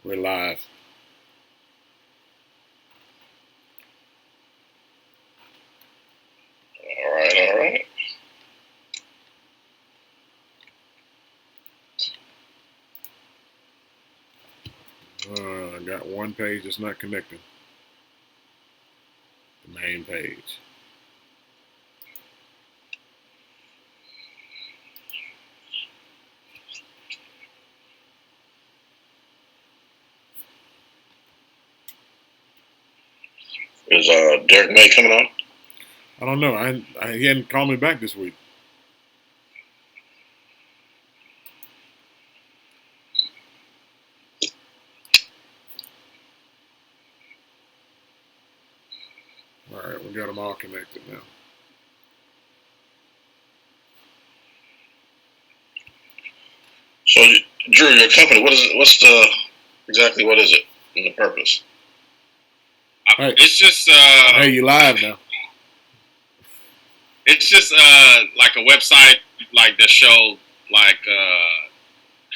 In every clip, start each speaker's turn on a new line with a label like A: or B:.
A: We're live.
B: All right.
A: I got one page that's not connecting. The main page.
B: Is Derek May coming on?
A: I don't know. He hadn't called me back this week. All right, we got them all connected now.
B: So, Drew, your company, what is it? What is it and the purpose?
A: Hey.
C: It's just
A: hey, you live now.
C: It's just like a website like that show like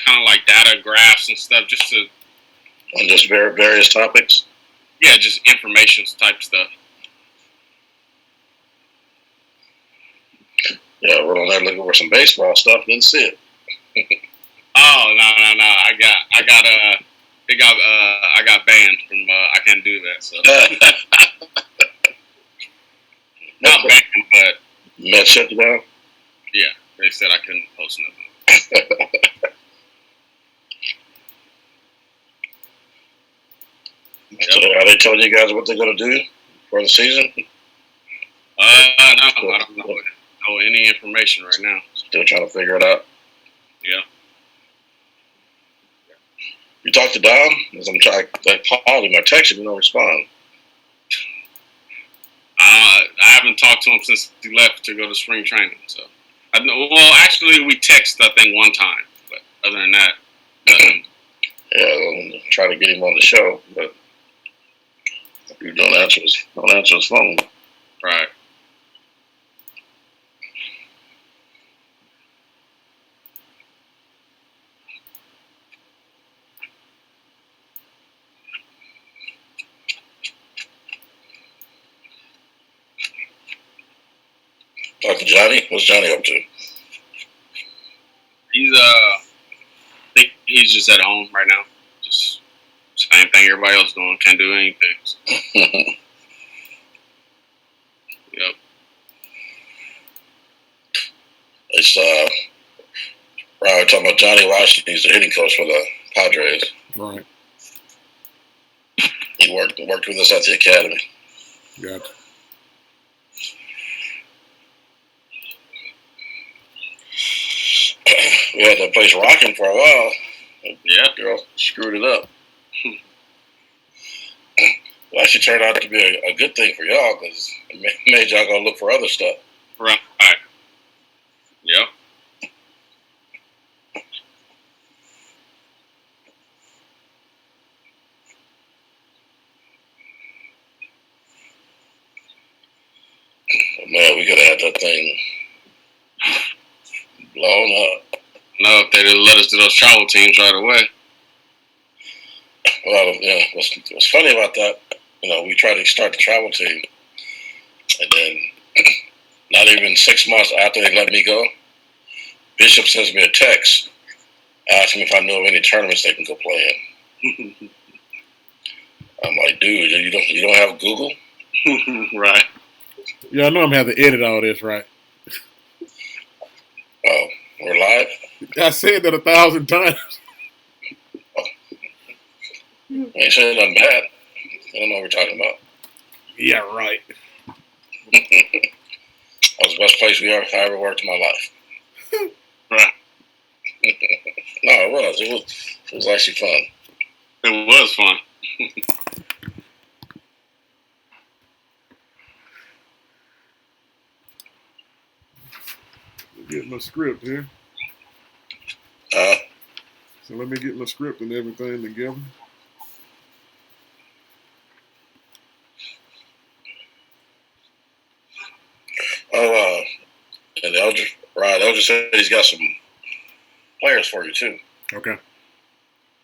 C: kind of like data graphs and stuff, just to
B: On just various topics.
C: Yeah, just information type stuff.
B: Yeah, I went on there looking for some baseball stuff. Didn't see it.
C: Oh no! I got banned from. I can't do that. So not banned, but
B: Met shut you down.
C: Yeah, they said I couldn't post nothing.
B: So are they telling you guys what they're going to do for the season?
C: No, I don't know any information right now.
B: Still trying to figure it out.
C: Yeah.
B: You talked to Dom? Because I called him, I texted him, no respond.
C: I haven't talked to him since he left to go to spring training. So, actually, we texted I think one time, but other than that, nothing.
B: Yeah, I'm trying to get him on the show, but you don't answer his phone.
C: Right.
B: Talk to Johnny. What's Johnny up to?
C: He's I think he's just at home right now. Just same thing everybody else doing. Can't do anything. So. Yep.
B: It's we're talking about Johnny Washington. He's the hitting coach for the Padres.
A: Right.
B: He worked with us at the academy.
A: Gotcha.
B: We had that place rocking for a while.
C: Yeah.
B: Girl screwed it up. It actually turned out to be a good thing for y'all because it made y'all go look for other stuff.
C: Right. Yep.
B: Man, we could have had that thing blown up.
C: No, if they didn't let us do those travel teams right away.
B: Well, yeah, what's funny about that, we tried to start the travel team, and then not even 6 months after they let me go, Bishop sends me a text asking me if I knew of any tournaments they can go play in. I'm like, dude, you don't have Google?
C: Right.
A: Yeah, I know I'm going to have to edit all this, right?
B: Oh, we're live?
A: I said that 1,000 times.
B: I ain't saying nothing bad. I don't know what we're talking about.
A: Yeah, right.
B: That was the best place I ever worked in my life.
C: Right.
B: No, it was. It was actually fun.
C: It was fun.
A: Get my script here. So let me get my script and everything together.
B: And Elder said he's got some players for you too.
A: Okay.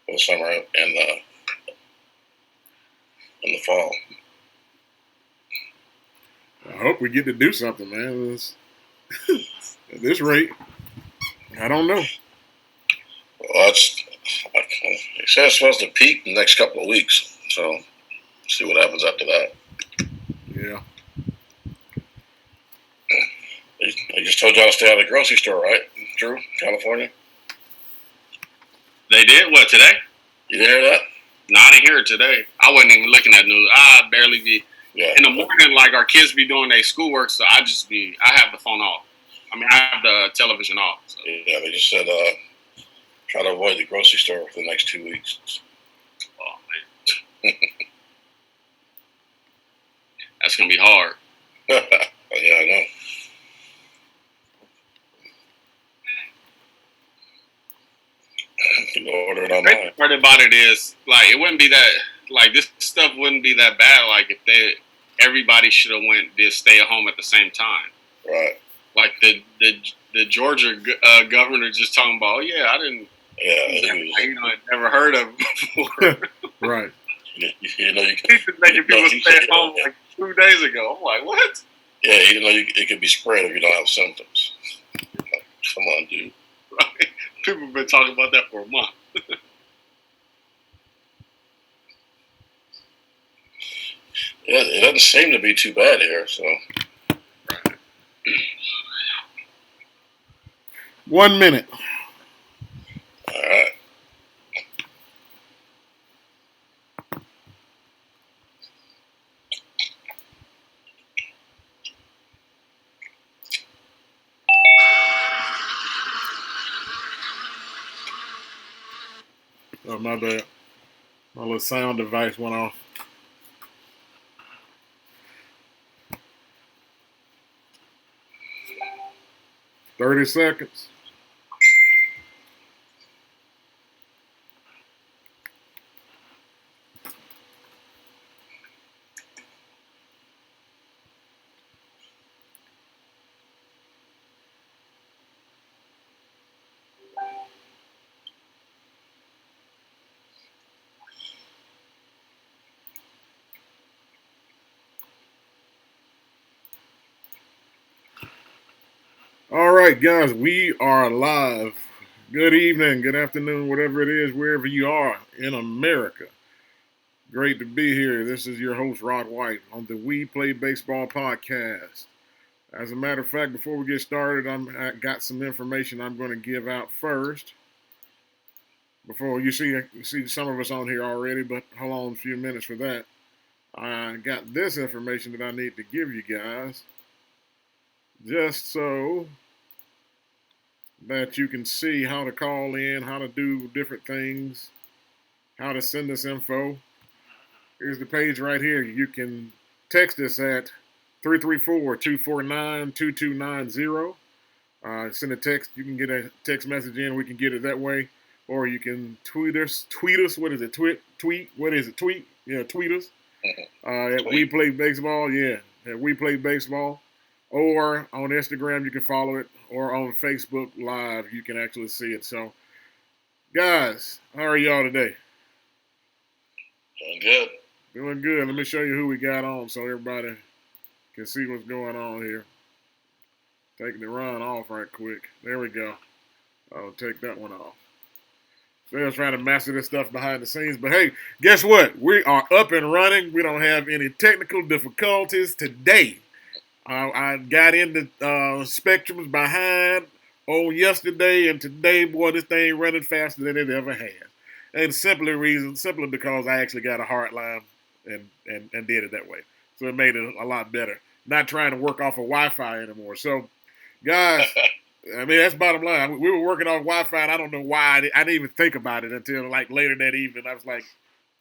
B: For the summer, and in the fall.
A: I hope we get to do something, man. At this rate, I don't know.
B: Well, it says it's supposed to peak in the next couple of weeks, so see what happens after that.
A: Yeah.
B: I just told y'all to stay out of the grocery store, right, Drew, California?
C: They did? What, today?
B: You hear that?
C: No, I didn't hear it today. I wasn't even looking at news. I barely be.
B: Yeah.
C: In the morning, like, our kids be doing their schoolwork, so I have the phone off. I mean, I have the television off. So.
B: Yeah, they just said try to avoid the grocery store for the next 2 weeks.
C: Oh, man. That's going to be hard.
B: Yeah, I know. You can order it online.
C: The part about it is, like, it wouldn't be that, like, this stuff wouldn't be that bad, like, if everybody should have did stay at home at the same time.
B: Right.
C: Like, the Georgia governor just talking about, oh, yeah, I didn't, never heard of it before.
A: Right.
B: You know, you
C: He's just making people stay at home like 2 days ago. I'm like, what?
B: Yeah, you know, it could be spread if you don't have symptoms. Like, come on, dude.
C: Right? People have been talking about that for a month.
B: Yeah, it doesn't seem to be too bad here, so.
C: Right.
A: 1 minute.
B: All right.
A: Oh, my bad. My little sound device went off. "30 seconds. All right, guys, we are live. Good evening, good afternoon, whatever it is, wherever you are in America. Great to be here. This is your host, Rod White, on the We Play Baseball Podcast. As a matter of fact, before we get started, I got some information I'm going to give out first. Before you see some of us on here already, but hold on a few minutes for that. I got this information that I need to give you guys, just so that you can see how to call in, how to do different things, how to send us info. Here's the page right here. You can text us at 334-249-2290. Send a text. You can get a text message in. We can get it that way. Or you can tweet us. What is it? Tweet. What is it? Tweet. Yeah, tweet us. At WePlayBaseball. Yeah, at WePlayBaseball. Or on Instagram, you can follow it. Or on Facebook Live, you can actually see it. So, guys, how are y'all today?
B: Doing good.
A: Doing good. Let me show you who we got on so everybody can see what's going on here. Taking the run off right quick. There we go. I'll take that one off. They're trying to master this stuff behind the scenes. But hey, guess what? We are up and running. We don't have any technical difficulties today. I got into Spectrums behind on yesterday, and today, boy, this thing running faster than it ever has. And simply because I actually got a hard line and did it that way. So it made it a lot better. Not trying to work off of Wi-Fi anymore. So, guys, I mean, that's bottom line. We were working off Wi-Fi, and I don't know why. I didn't even think about it until, like, later that evening. I was like,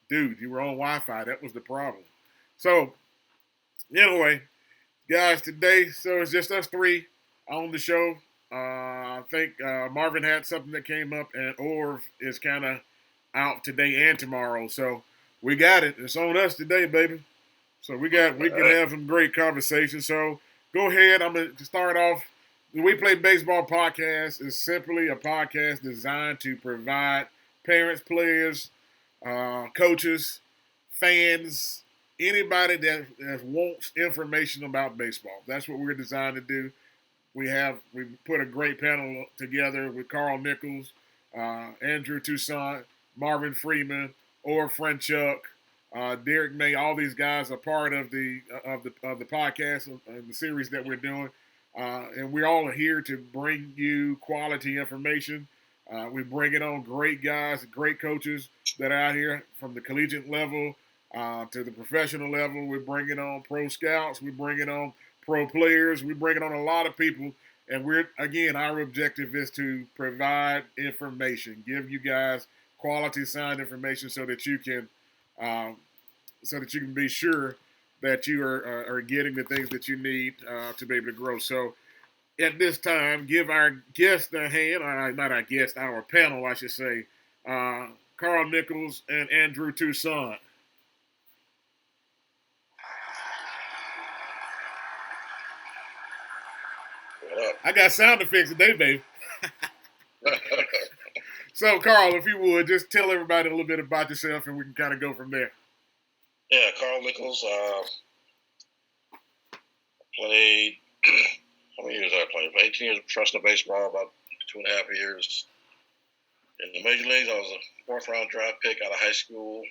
A: dude, you were on Wi-Fi. That was the problem. So, anyway, guys, today, so it's just us three on the show. I think Marvin had something that came up, and Orv is kind of out today and tomorrow. So we got it. It's on us today, baby. So we can have some great conversations. So go ahead. I'm going to start off. The We Play Baseball Podcast is simply a podcast designed to provide parents, players, coaches, fans, anybody that wants information about baseball. That's what we're designed to do. We put a great panel together with Carl Nichols, Andrew Toussaint, Marvin Freeman, Orr Franchuk, Derek May. All these guys are part of the podcast and the series that we're doing, and we all are here to bring you quality information. We bring it on great guys, great coaches that are out here from the collegiate level to the professional level. We bring it on pro scouts. We bring it on pro players. We bring it on a lot of people. And our objective is to provide information, give you guys quality sound information so that you can be sure that you are getting the things that you need to be able to grow. So at this time, give our guest a hand, or not our guest, our panel, I should say, Carl Nichols and Andrew Toussaint. I got sound effects today, baby. So, Carl, if you would, just tell everybody a little bit about yourself and we can kind of go from there.
B: Yeah, Carl Nichols. Played, how many years I played? 18 years of professional baseball, about 2.5 years. In the major leagues, I was a 4th-round draft pick out of high school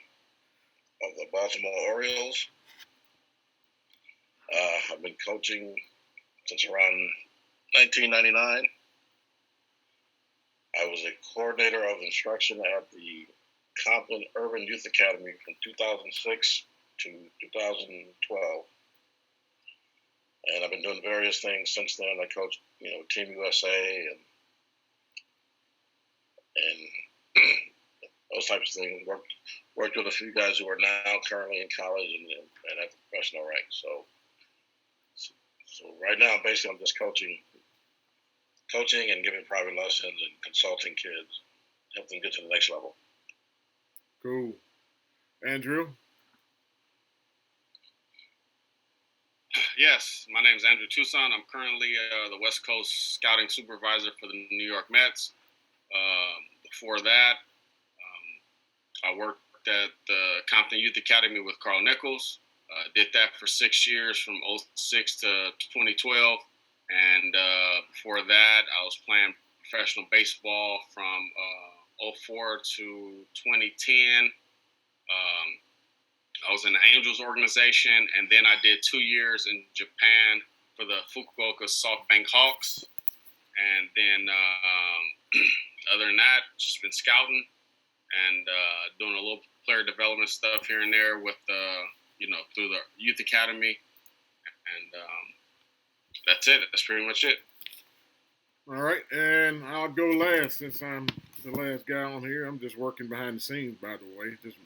B: of the Baltimore Orioles. I've been coaching since around 1999. I was a coordinator of instruction at the Compton Urban Youth Academy from 2006 to 2012. And I've been doing various things since then. I coached, Team USA and those types of things. Worked with a few guys who are now currently in college and at the professional rank. So right now, basically, I'm just coaching and giving private lessons and consulting kids, help them get to the next level.
A: Cool. Andrew?
C: Yes, my name is Andrew Toussaint. I'm currently the West Coast scouting supervisor for the New York Mets. Before that, I worked at the Compton Youth Academy with Carl Nichols. Did that for 6 years, from 2006 to 2012. And before that, I was playing professional baseball from 2004 to 2010. I was in the Angels organization, and then I did 2 years in Japan for the Fukuoka SoftBank Hawks. And then other than that, just been scouting and doing a little player development stuff here and there with, through the youth academy. And that's it. That's pretty much it.
A: All right, and I'll go last since I'm the last guy on here. I'm just working behind the scenes, by the way, just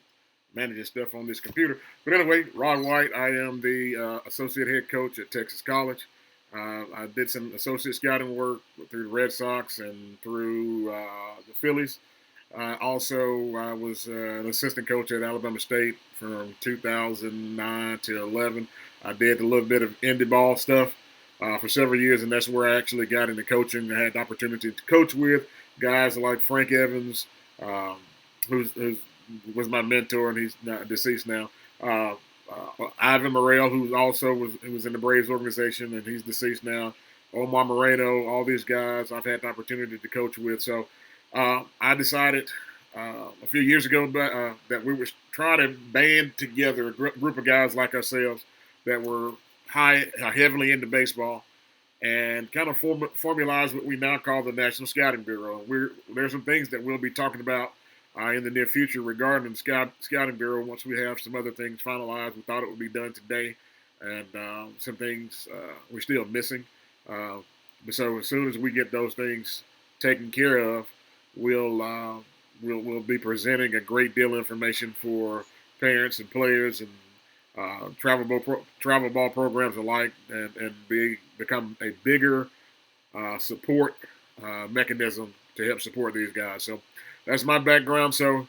A: managing stuff on this computer. But anyway, Rod White, I am the associate head coach at Texas College. I did some associate scouting work through the Red Sox and through the Phillies. Also, I was an assistant coach at Alabama State from 2009 to 11. I did a little bit of indie ball stuff for several years, and that's where I actually got into coaching. I had the opportunity to coach with guys like Frank Evans, who was my mentor, and he's not deceased now. Ivan Morel, who was in the Braves organization, and he's deceased now. Omar Moreno, all these guys I've had the opportunity to coach with. So I decided a few years ago that we were trying to band together a group of guys like ourselves that were heavily into baseball and kind of formalize what we now call the National Scouting Bureau. There's some things that we'll be talking about in the near future regarding the Scouting Bureau once we have some other things finalized. We thought it would be done today, and some things we're still missing. So as soon as we get those things taken care of, we'll be presenting a great deal of information for parents and players and travel ball programs alike, and become a bigger support mechanism to help support these guys. So that's my background. So,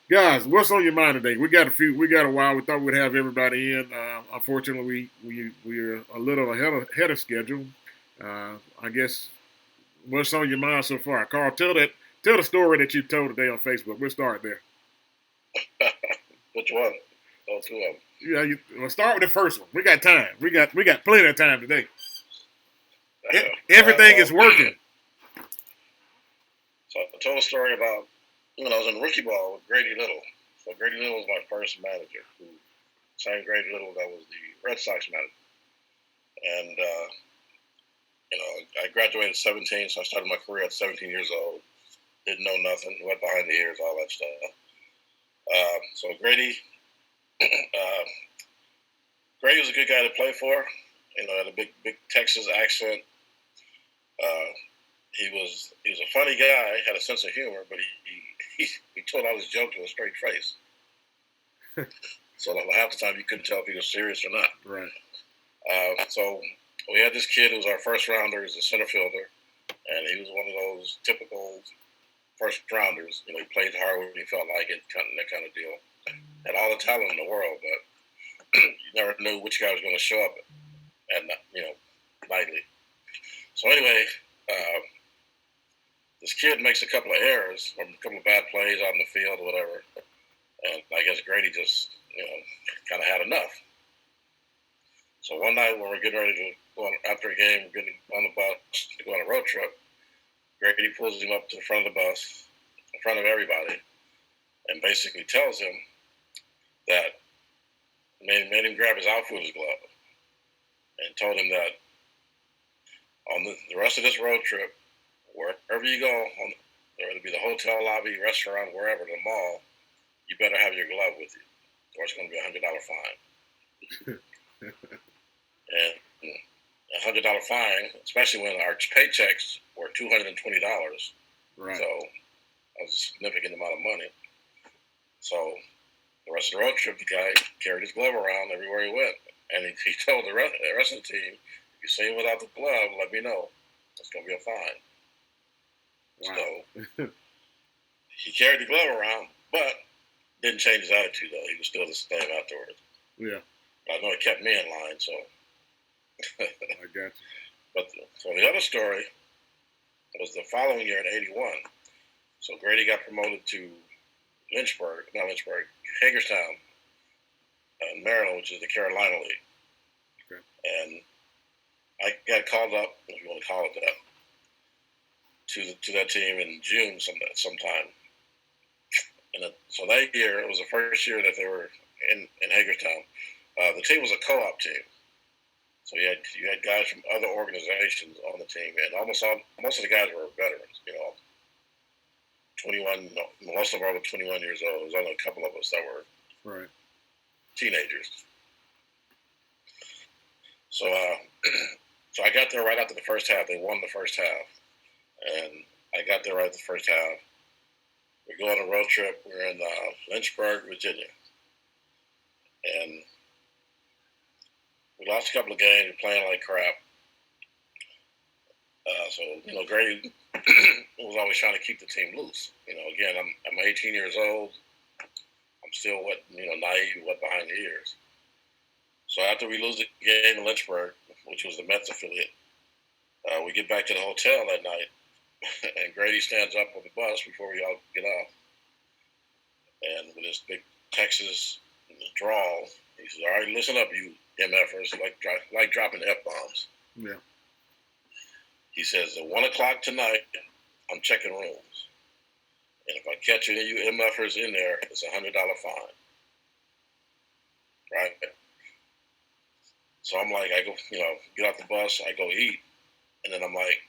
A: guys, what's on your mind today? We got a while. We thought we'd have everybody in. Unfortunately, we're a little ahead of schedule. I guess what's on your mind so far, Carl? Tell the story that you told today on Facebook. We'll start there.
B: Which one? Oh, two of them.
A: We'll start with the first one. We got time. We got plenty of time today. Everything is working.
B: So I told a story about when I was in rookie ball with Grady Little. So Grady Little was my first manager. Same Grady Little that was the Red Sox manager. And, I graduated at 17, so I started my career at 17 years old. Didn't know nothing, went behind the ears, all that stuff. So Grady was a good guy to play for. Had a big Texas accent. He was a funny guy, had a sense of humor, but he told all his jokes with a straight face. So half the time you couldn't tell if he was serious or not.
A: Right.
B: So we had this kid who was our first rounder, he's a center fielder, and he was one of those typical first rounders. He played hard when he felt like it, that kind of deal. Had all the talent in the world, but you never knew which guy was going to show up and lightly. So anyway, this kid makes a couple of errors, or a couple of bad plays out in the field or whatever, and I guess Grady just kind of had enough. So one night when we're getting ready to go on, after a game, getting on the bus to go on a road trip, Grady pulls him up to the front of the bus, in front of everybody, and basically tells him that made him grab his outfielder's glove and told him that on the rest of this road trip, wherever you go, whether it be the hotel lobby, restaurant, wherever, the mall, you better have your glove with you, or it's going to be $100 fine. And $100 fine, especially when our paychecks were $220.
A: Right.
B: So that was a significant amount of money. So the rest of the road trip, the guy carried his glove around everywhere he went. And he told the rest of the team, if you see him without the glove, let me know. It's going to be a fine.
A: Wow.
B: So he carried the glove around, but didn't change his attitude, though. He was still the same afterwards.
A: Yeah.
B: I know it kept me in line, so.
A: I got you.
B: But so the other story was the following year in '81. So Grady got promoted to Hagerstown, in Maryland, which is the Carolina League.
A: Okay.
B: And I got called up, if you want to call it that, to that team in June sometime. And so that year, it was the first year that they were in Hagerstown. The team was a co-op team. So you had guys from other organizations on the team, and most of the guys were veterans. 21. Most of them were 21 years old. There was only a couple of us that were teenagers. So so I got there right after the first half. They won the first half, and I got there right at the first half. We go on a road trip. We're in Lynchburg, Virginia, and we lost a couple of games, playing like crap. So Grady was always trying to keep the team loose. Again, I'm 18 years old. I'm still naive, wet behind the ears. So after we lose the game in Lynchburg, which was the Mets affiliate, we get back to the hotel that night, and Grady stands up on the bus before we all get off, and with this big Texas drawl, he says, "All right, listen up, you MFers, like dropping F-bombs."
A: Yeah.
B: He says, at 1 o'clock tonight, I'm checking rooms. And if I catch any of you MFers in there, it's $100 fine. Right? So I'm like, I go, get off the bus, I go eat. And then I'm like,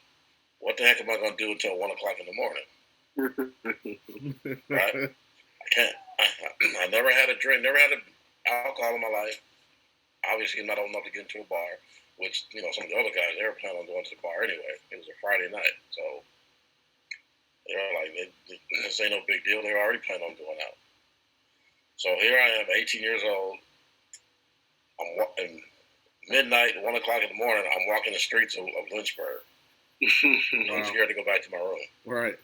B: what the heck am I going to do until 1 o'clock in the morning? Right? I can't. I never had a drink, never had alcohol in my life. Obviously, I'm not old enough to get into a bar. Which, some of the other guys, they were planning on going to the bar anyway. It was a Friday night. So they were like, this ain't no big deal. They were already planning on going out. So here I am, 18 years old. I'm walking midnight, 1 o'clock in the morning. I'm walking the streets of Lynchburg. Wow. I'm scared to go back to my room.
A: Right.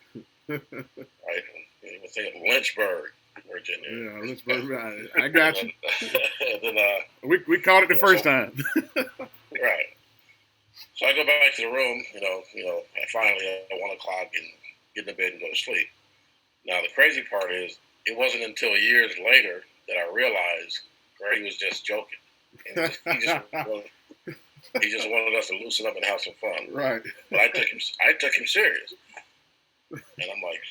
B: Right. You would think of Lynchburg, Virginia.
A: Yeah, Lynchburg. I got you.
B: And then,
A: we caught it the first time.
B: Right. So I go back to the room, finally at 1 o'clock and get in bed and go to sleep. Now, the crazy part is, it wasn't until years later that I realized or he was just joking. And he just wanted us to loosen up and have some fun.
A: Right.
B: But I took him serious. And I'm like,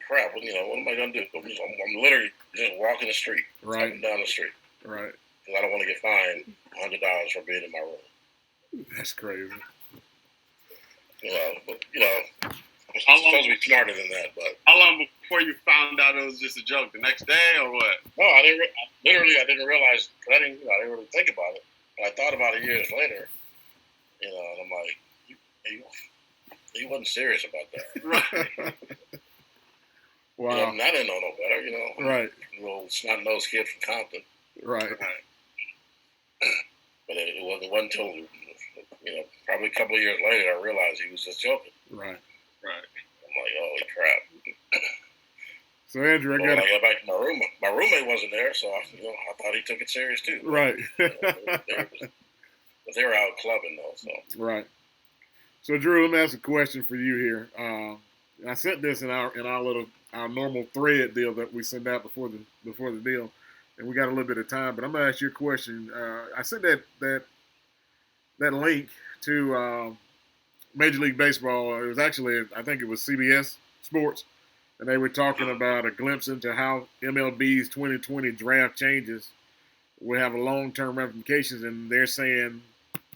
B: crap, what am I going to do? I'm literally just walking the street.
A: Right.
B: Up and down the street.
A: Right.
B: Because I don't want to get fined $100 for being in my room.
A: That's crazy.
B: But I'm supposed to be smarter than that. But
C: how long before you found out it was just a joke? The next day or what?
B: No, I didn't realize. Cause I didn't really think about it. But I thought about it years later. And I'm like, he wasn't serious about that.
C: Right.
A: Wow.
B: I didn't know no better.
A: Right.
B: Little snot-nosed kid from Compton.
A: Right.
B: But it wasn't until probably a couple of years later I realized he was just joking.
A: Right.
B: I'm like, holy crap.
A: So Andrew,
B: when I got back to my room, my roommate wasn't there, so I thought he took it serious too.
A: Right.
B: But they were out clubbing though. So.
A: Right. So Drew, let me ask a question for you here. I sent this in our normal thread deal that we send out before the deal, and we got a little bit of time. But I'm gonna ask you a question. I sent that link to Major League Baseball. It was actually, I think it was CBS Sports, and they were talking about a glimpse into how MLB's 2020 draft changes will have a long-term ramifications, and they're saying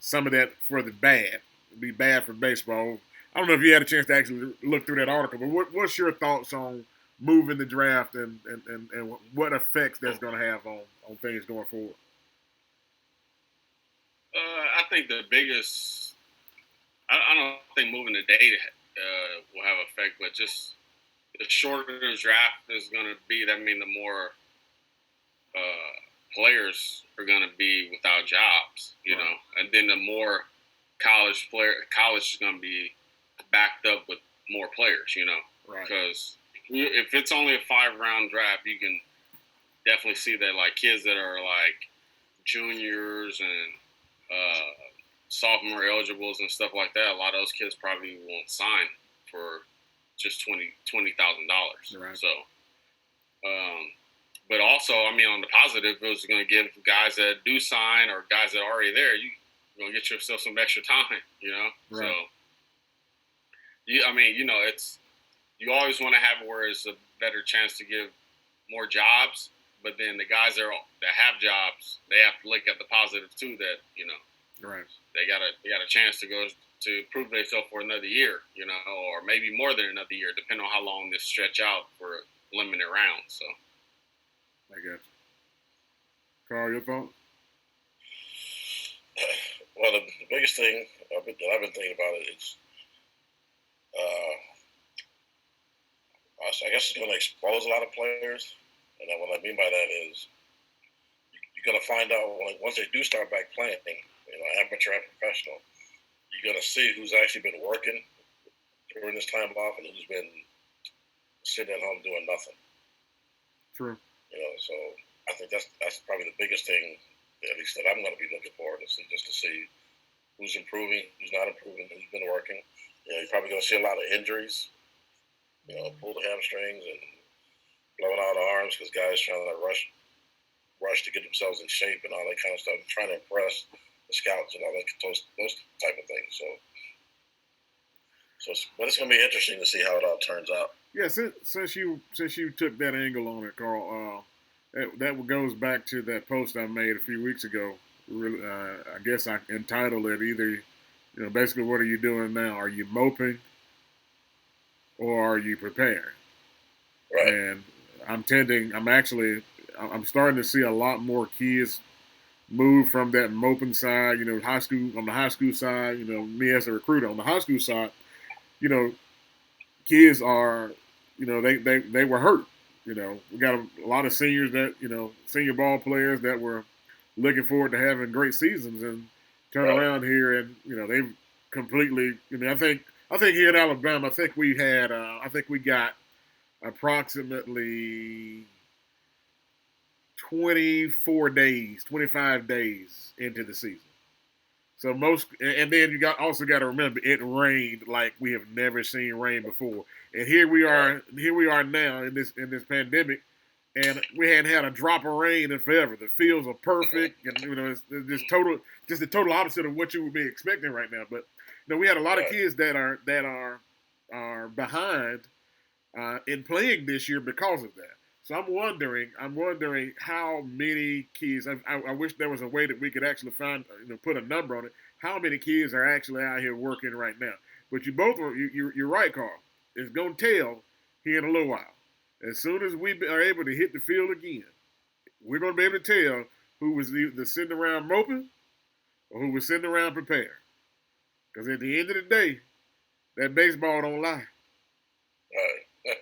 A: some of that for the bad. It'd be bad for baseball. I don't know if you had a chance to actually look through that article, but what's your thoughts on moving the draft and what effects that's going to have on things going forward?
C: I think the biggest – I don't think moving the date will have effect, but just the shorter the draft is going to be, that means the more players are going to be without jobs, you know, and then the more college is going to be backed up with more players, you know, because if it's only a 5-round draft, you can definitely see that like kids that are like juniors and sophomore eligibles and stuff like that, a lot of those kids probably won't sign for just $20,000.
A: Right.
C: So, but also, I mean, on the positive, it was going to give guys that do sign or guys that are already there, you're going to get yourself some extra time, you know?
A: Right.
C: So, it's you always want to have it where it's a better chance to give more jobs, but then the guys that have jobs, they have to look at the positive too. That
A: right,
C: they got a chance to go to prove themselves for another year, you know, or maybe more than another year, depending on how long this stretch out for limited rounds. So,
A: I got you. Carl, your thoughts?
B: Well, the biggest thing that I've been thinking about it is, I guess it's going to expose a lot of players. And then what I mean by that is you're going to find out once they do start back playing, amateur and professional, you're going to see who's actually been working during this time off and who's been sitting at home doing nothing.
A: True.
B: So I think that's probably the biggest thing, at least that I'm going to be looking forward to see, just to see who's improving, who's not improving, who's been working. You're probably going to see a lot of injuries. Pull the hamstrings and blowing out the arms because guys trying to rush to get themselves in shape and all that kind of stuff, trying to impress the scouts and all those type of things. But it's going to be interesting to see how it all turns out.
A: Yeah, since you took that angle on it, Carl, that goes back to that post I made a few weeks ago. I guess I entitled it either, basically, what are you doing now? Are you moping or are you preparing?
B: Right.
A: And I'm starting to see a lot more kids move from that moping side, on the high school side, me as a recruiter on the high school side, kids are, they were hurt. We got a lot of seniors that, senior ball players that were looking forward to having great seasons and turn around here and, they've completely, I think here in Alabama, we got approximately 25 days into the season. So and then you also got to remember, it rained like we have never seen rain before. And here we are now in this pandemic. and we hadn't had a drop of rain in forever. The fields are perfect, and it's just the total opposite of what you would be expecting right now. But we had a lot of kids that are behind in playing this year because of that. So I'm wondering how many kids. I wish there was a way that we could actually find, put a number on it. How many kids are actually out here working right now? But you're right, Carl. It's gonna tell here in a little while. As soon as we are able to hit the field again, we're gonna be able to tell who was either sitting around moping or who was sitting around prepared. Because at the end of the day, that baseball don't lie.
B: Right.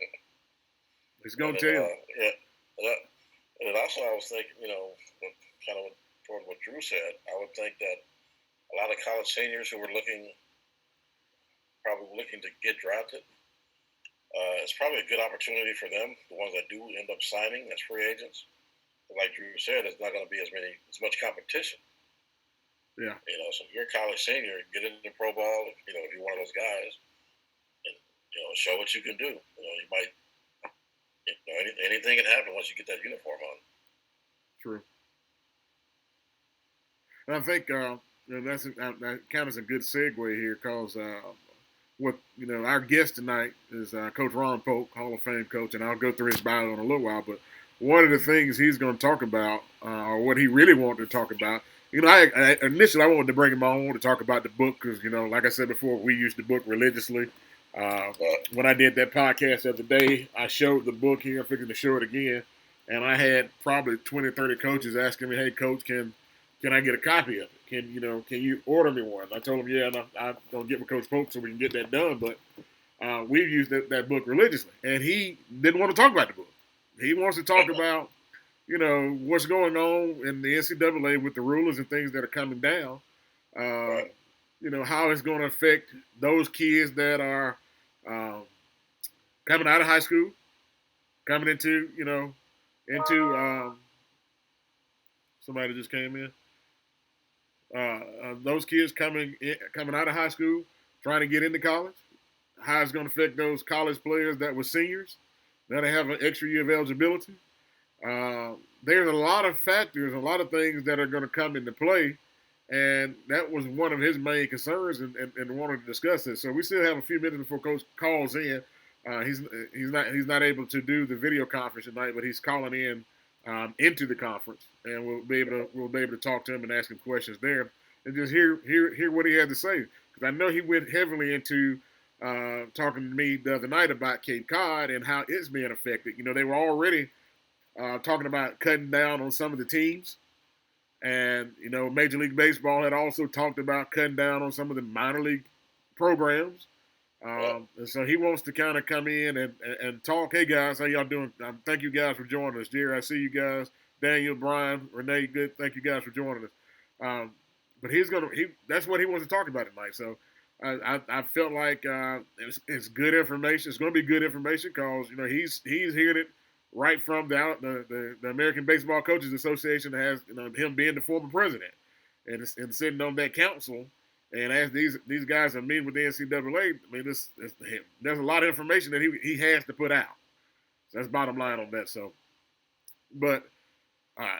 A: It's gonna tell.
B: And also, I was thinking, kind of toward what Drew said, I would think that a lot of college seniors who were probably looking to get drafted, it's probably a good opportunity for them, the ones that do end up signing as free agents. But like Drew said, it's not going to be as much competition.
A: Yeah.
B: So if you're a college senior, get into pro ball. If you're one of those guys, and show what you can do. You might. Anything can happen once you get that uniform on.
A: True. And I think that kind of a good segue here, because our guest tonight is Coach Ron Polk, Hall of Fame coach, and I'll go through his bio in a little while. But one of the things he's going to talk about, or what he really wanted to talk about, initially I wanted to bring him on to talk about the book because, like I said before, we use the book religiously. When I did that podcast the other day, I showed the book here. I'm fixing to show it again. And I had probably 20, 30 coaches asking me, hey, Coach, can I get a copy of it? Can you order me one? I told them, yeah, and I don't get with Coach Polk so we can get that done. But we've used that book religiously. And he didn't want to talk about the book. He wants to talk about, what's going on in the NCAA with the rulers and things that are coming down. How it's going to affect those kids that are coming out of high school, coming into somebody just came in. Those kids coming out of high school, trying to get into college. How it's going to affect those college players that were seniors, that have an extra year of eligibility. There's a lot of factors, a lot of things that are going to come into play. And that was one of his main concerns, and wanted to discuss it. So we still have a few minutes before Coach calls in. He's not able to do the video conference tonight, but he's calling in into the conference, and we'll be able to talk to him and ask him questions there, and just hear what he had to say. Because I know he went heavily into talking to me the other night about Cape Cod and how it's being affected. They were already talking about cutting down on some of the teams. And, Major League Baseball had also talked about cutting down on some of the minor league programs. And so he wants to kind of come in and talk. Hey, guys, how y'all doing? Thank you guys for joining us. Jerry, I see you guys. Daniel, Brian, Renee, good. Thank you guys for joining us. But that's what he wants to talk about tonight. So I felt like it's good information. It's going to be good information because, he's hearing it right from the American Baseball Coaches Association, has him being the former president and sitting on that council. And as these guys are meeting with the NCAA, I mean, there's a lot of information that he has to put out. So that's bottom line on that. So, but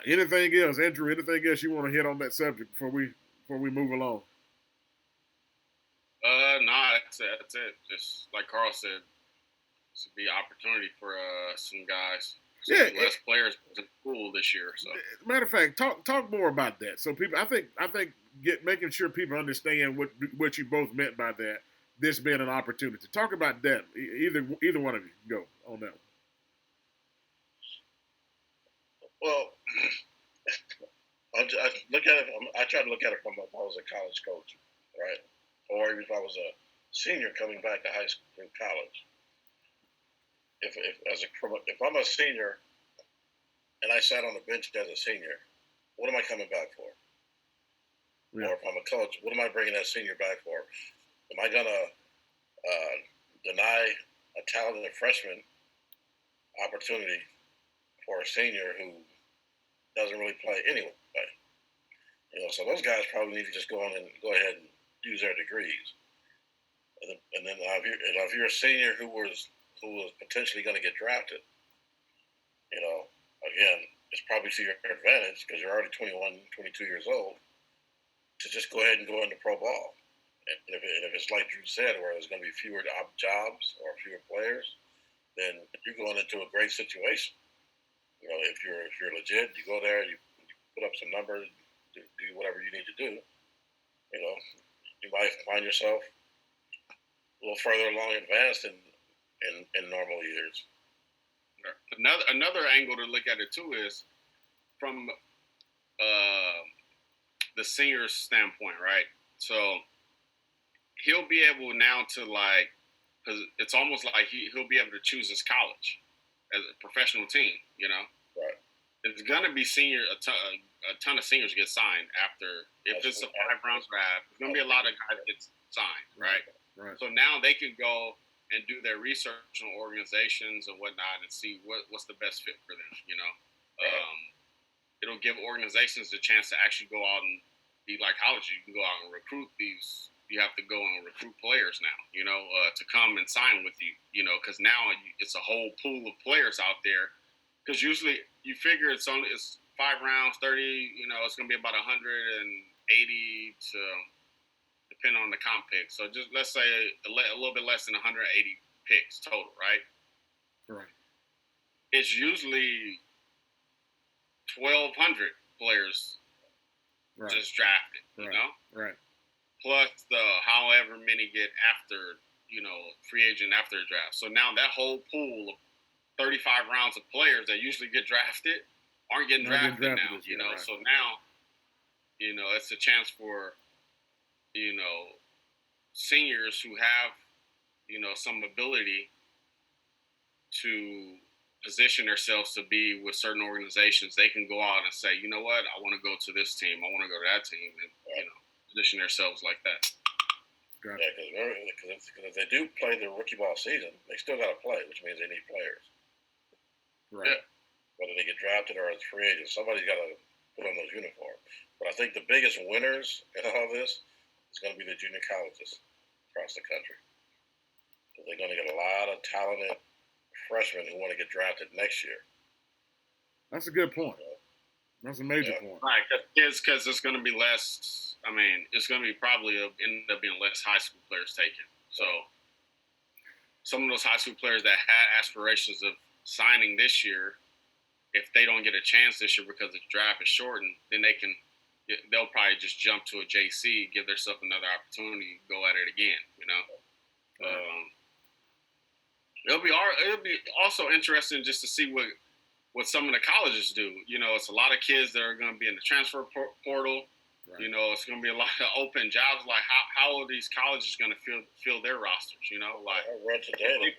A: anything else, Andrew? Anything else you want to hit on that subject before we move along?
C: No, that's it. Just like Carl said, this would be an opportunity for some guys. Less players in school this year. So,
A: matter of fact, talk more about that. So people, I think making sure people understand what you both meant by that. This being an opportunity. Talk about that. Either one of you go on that one.
B: Well, I look at it. I try to look at it from if I was a college coach, right, or even if I was a senior coming back to high school and college. If I'm a senior and I sat on the bench as a senior, what am I coming back for? Yeah. Or if I'm a coach, what am I bringing that senior back for? Am I gonna deny a talented freshman opportunity for a senior who doesn't really play anyway? So those guys probably need to just go ahead and use their degrees. And then if you're a senior who was potentially going to get drafted, again, it's probably to your advantage because you're already 21, 22 years old to just go ahead and go into pro ball. And if it's like Drew said, where there's going to be fewer jobs or fewer players, then you're going into a great situation. If you're legit, you go there, you put up some numbers, do whatever you need to do. You might find yourself a little further along advanced in normal years.
C: Another angle to look at it too is from the senior's standpoint, right? So he'll be able now to because it's almost like he'll be able to choose his college as a professional team.
B: Right.
C: It's gonna be a ton of seniors get signed after. If it's a 5-round draft, there's gonna be a lot of guys get signed, right?
A: Right.
C: So now they can go and do their research on organizations and whatnot and see what's the best fit for them. It'll give organizations the chance to actually go out and be like college. You can go out and recruit these. You have to go and recruit players now, to come and sign with you, because now it's a whole pool of players out there. Because usually you figure it's 5 rounds, 30, it's going to be about 180 to, depending on the comp pick. So just let's say a little bit less than 180 picks total, right?
A: Right.
C: It's usually 1,200 players just drafted,
A: Right.
C: Plus the however many get after, free agent after the draft. So now that whole pool of 35 rounds of players that usually get drafted aren't getting drafted now,
A: right.
C: So now, it's a chance for, seniors who have, some ability to position themselves to be with certain organizations. They can go out and say, you know what, I want to go to this team. I want to go to that team, and, position themselves like that.
A: Gotcha.
B: Yeah, because if they do play the rookie ball season, they still got to play, which means they need players.
A: Right.
C: Yeah.
B: Whether they get drafted or as free agents, somebody's got to put on those uniforms. But I think the biggest winners in all this is going to be the junior colleges across the country. They're going to get a lot of talented freshmen who want to get drafted next year.
A: That's a good point. That's a major point.
C: Right, because it's going to be less. I mean, it's going to be probably end up being less high school players taken. So some of those high school players that had aspirations of signing this year, if they don't get a chance this year because the draft is shortened, then they'll probably just jump to a JC, give themselves another opportunity, go at it again. It'll be also interesting just to see what some of the colleges do. It's a lot of kids that are going to be in the transfer portal. Right. It's going to be a lot of open jobs. Like, how are these colleges going to fill their rosters? Like,
B: I read today.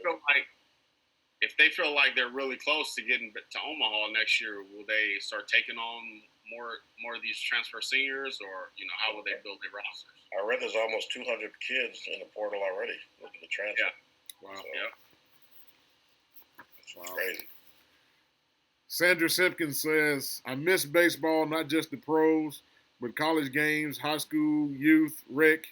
C: If they feel like they're really close to getting to Omaha next year, will they start taking on more of these transfer seniors, or how will they build their rosters?
B: I read there's almost 200 kids in the portal already looking to transfer.
C: Yeah.
A: Wow.
C: So, yeah.
B: Wow. Crazy.
A: Sandra Simpkins says, I miss baseball, not just the pros, but college games, high school, youth, rec.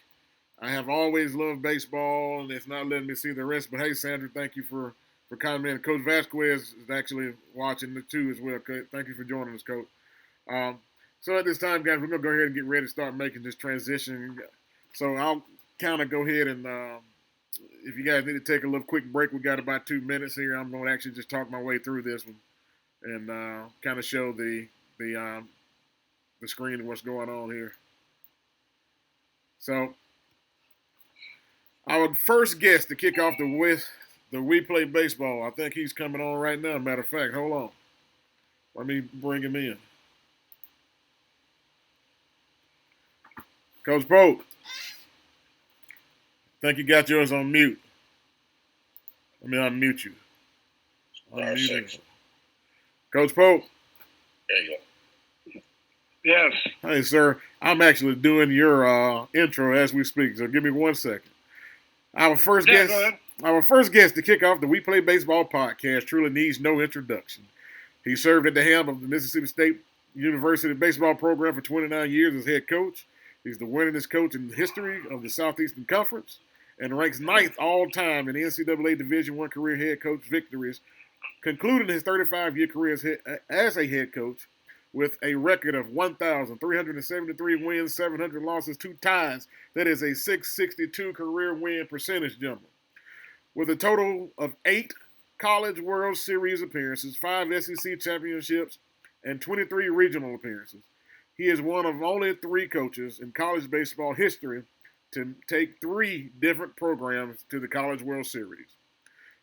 A: I have always loved baseball, and it's not letting me see the rest. But, hey, Sandra, thank you for commenting. Coach Vasquez is actually watching it, too, as well. Thank you for joining us, Coach. So at this time, guys, we're going to go ahead and get ready to start making this transition. So I'll kind of go ahead and if you guys need to take a little quick break, we got about 2 minutes here. I'm going to actually just talk my way through this one and kind of show the screen and what's going on here. So our first guest to kick off the We Play Baseball, I think he's coming on right now. Matter of fact, hold on. Let me bring him in. Coach Pope, I think you got yours on mute. Let me unmute you. Coach Pope.
B: There you go.
D: Yes.
A: Hey, sir. I'm actually doing your intro as we speak, so give me 1 second. Our first guest to kick off the We Play Baseball podcast truly needs no introduction. He served at the helm of the Mississippi State University baseball program for 29 years as head coach. He's the winningest coach in the history of the Southeastern Conference and ranks 9th all-time in the NCAA Division I career head coach victories concluding his 35-year career as a head coach with a record of 1,373 wins, 700 losses, 2 ties. That is a 662 career win percentage, gentlemen. With a total of 8 College World Series appearances, 5 SEC championships, and 23 regional appearances. He is one of only 3 coaches in college baseball history to take 3 different programs to the College World Series.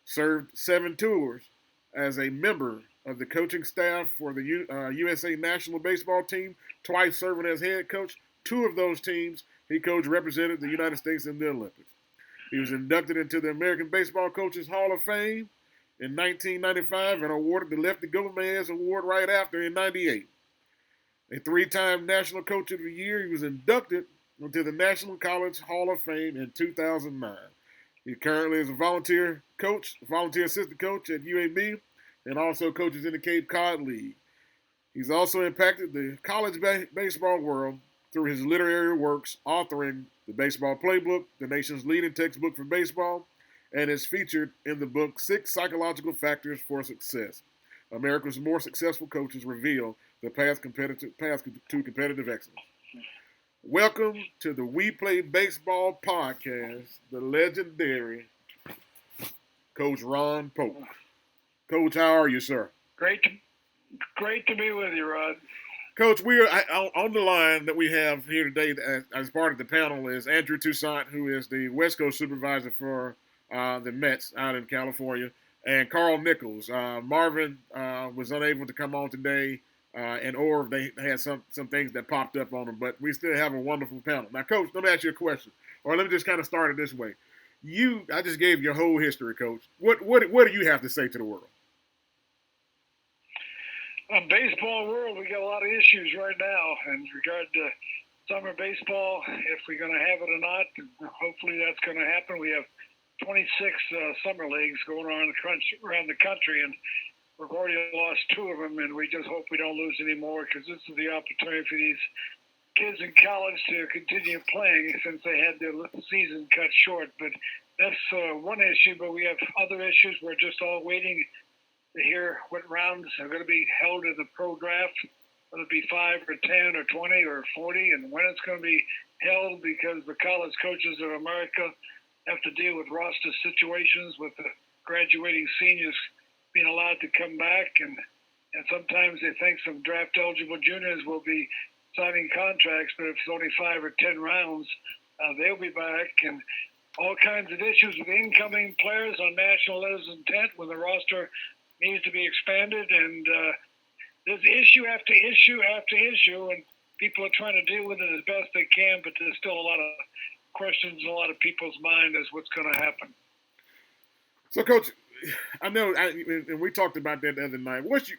A: Served 7 tours as a member of the coaching staff for the USA National Baseball Team, twice serving as head coach. 2 of those teams he coached represented the United States in the Olympics. He was inducted into the American Baseball Coaches Hall of Fame in 1995 and awarded the Lefty Gomez Award right after in 98. A 3-time National Coach of the Year, he was inducted into the National College Hall of Fame in 2009. He currently is a volunteer assistant coach at UAB, and also coaches in the Cape Cod League. He's also impacted the college baseball world through his literary works, authoring the Baseball Playbook, the nation's leading textbook for baseball, and is featured in the book 6 Psychological Factors for Success. America's more successful coaches reveal the path to competitive excellence. Welcome to the We Play Baseball Podcast, the legendary Coach Ron Polk. Coach, how are you, sir?
D: Great to be with you, Rod.
A: Coach, we are on the line that we have here today as part of the panel is Andrew Toussaint, who is the West Coast supervisor for the Mets out in California, and Carl Nichols. Marvin was unable to come on today, or they had some things that popped up on them, but we still have a wonderful panel. Now, Coach, let me ask you a question, or let me just kind of start it this way. I just gave your whole history, Coach. What do you have to say to the world?
D: Baseball world, we got a lot of issues right now in regard to summer baseball, if we're going to have it or not. Hopefully that's going to happen. We have 26 summer leagues going around the country, and we've already lost 2 of them, and we just hope we don't lose any more, because this is the opportunity for these kids in college to continue playing since they had their season cut short. But that's one issue, but we have other issues. We're just all waiting to hear what rounds are going to be held in the pro draft, whether it be 5 or 10 or 20 or 40, and when it's going to be held, because the college coaches of America have to deal with roster situations with the graduating seniors being allowed to come back, and sometimes they think some draft-eligible juniors will be signing contracts, but if it's only 5 or 10 rounds, they'll be back, and all kinds of issues with incoming players on national letters of intent when the roster needs to be expanded, and there's issue after issue after issue, and people are trying to deal with it as best they can, but there's still a lot of questions in a lot of people's mind as what's going to happen.
A: So, Coach, I know, and we talked about that the other night. What's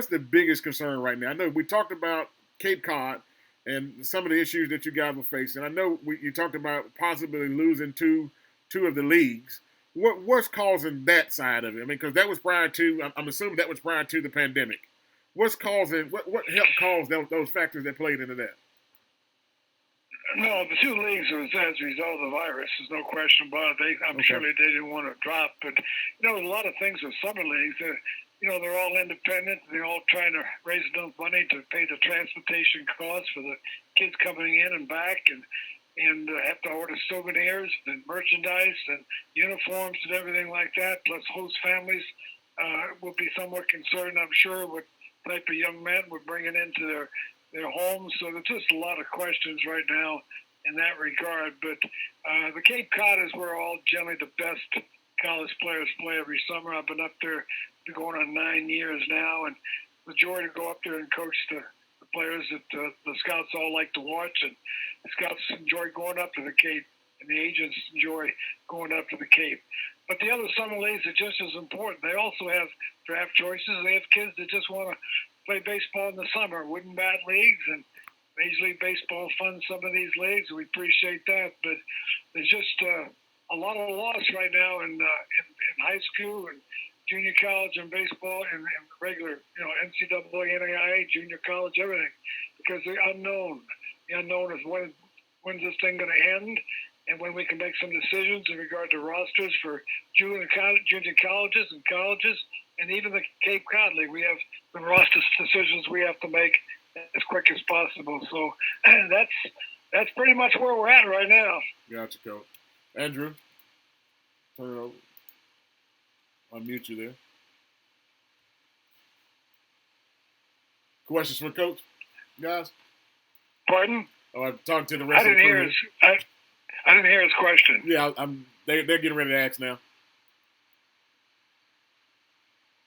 A: the biggest concern right now? I know we talked about Cape Cod and some of the issues that you guys were facing. I know you talked about possibly losing two of the leagues. What's causing that side of it? I mean, because that was prior to, I'm assuming that was prior to the pandemic. What's causing, what helped cause those factors that played into that?
D: No, the 2 leagues was as a result of the virus. There's no question about it. Surely they didn't want to drop. But, a lot of things with summer leagues, they're all independent. They're all trying to raise enough money to pay the transportation costs for the kids coming in and back, and have to order souvenirs and merchandise and uniforms and everything like that. Plus, host families will be somewhat concerned, I'm sure, what type of young men we're bringing into their homes. So there's just a lot of questions right now in that regard. But the Cape Cod is where all generally the best college players play every summer. I've been up there going on 9 years now, and the joy to go up there and coach the players that the scouts all like to watch, and the scouts enjoy going up to the Cape, and the agents enjoy going up to the Cape. But the other summer leagues are just as important. They also have draft choices. They have kids that just want to play baseball in the summer, wooden bat leagues, and Major League Baseball funds some of these leagues. We appreciate that, but there's just a lot of loss right now in high school and junior college and baseball and regular, NCAA, NAIA, junior college, everything, because the unknown is when's this thing going to end, and when we can make some decisions in regard to rosters for junior colleges and colleges and even the Cape Cod League, we have the roster decisions we have to make as quick as possible. So that's pretty much where we're at right now.
A: Gotcha, Coach. Andrew, turn it over. Unmute you there. Questions for Coach, guys?
D: Pardon?
A: Oh, I'm talking to the rest
D: I didn't
A: of the
D: hear
A: crew.
D: his. I didn't hear his question.
A: Yeah, they're getting ready to ask now.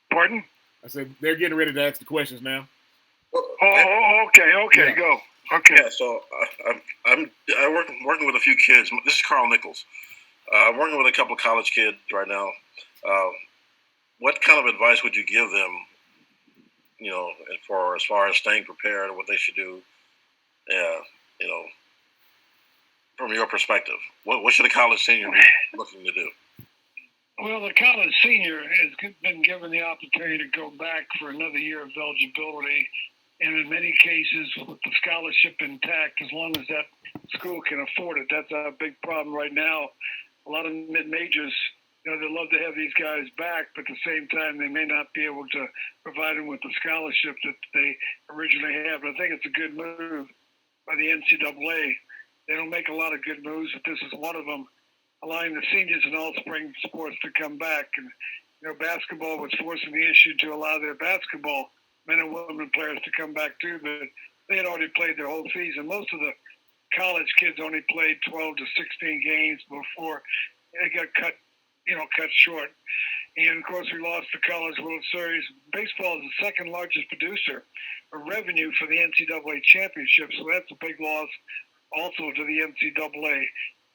D: Pardon?
A: I said they're getting ready to ask the questions now.
D: Oh, okay,
A: Yeah.
D: go. Okay.
B: Yeah, so I'm working with a few kids. This is Carl Nichols. I'm working with a couple of college kids right now. What kind of advice would you give them, for as far as staying prepared and what they should do? From your perspective, what should a college senior be looking to do?
D: Well, the college senior has been given the opportunity to go back for another year of eligibility, and in many cases with the scholarship intact, as long as that school can afford it. That's a big problem right now. A lot of mid-majors, they love to have these guys back, but at the same time, they may not be able to provide them with the scholarship that they originally have. But I think it's a good move by the NCAA. They don't make a lot of good moves, but this is one of them, allowing the seniors in all spring sports to come back. And, basketball was forcing the issue to allow their basketball men and women players to come back too, but they had already played their whole season. Most of the college kids only played 12 to 16 games before they got cut short. And, of course, we lost the College World Series. Baseball is the second largest producer of revenue for the NCAA championship, so that's a big loss also to the NCAA.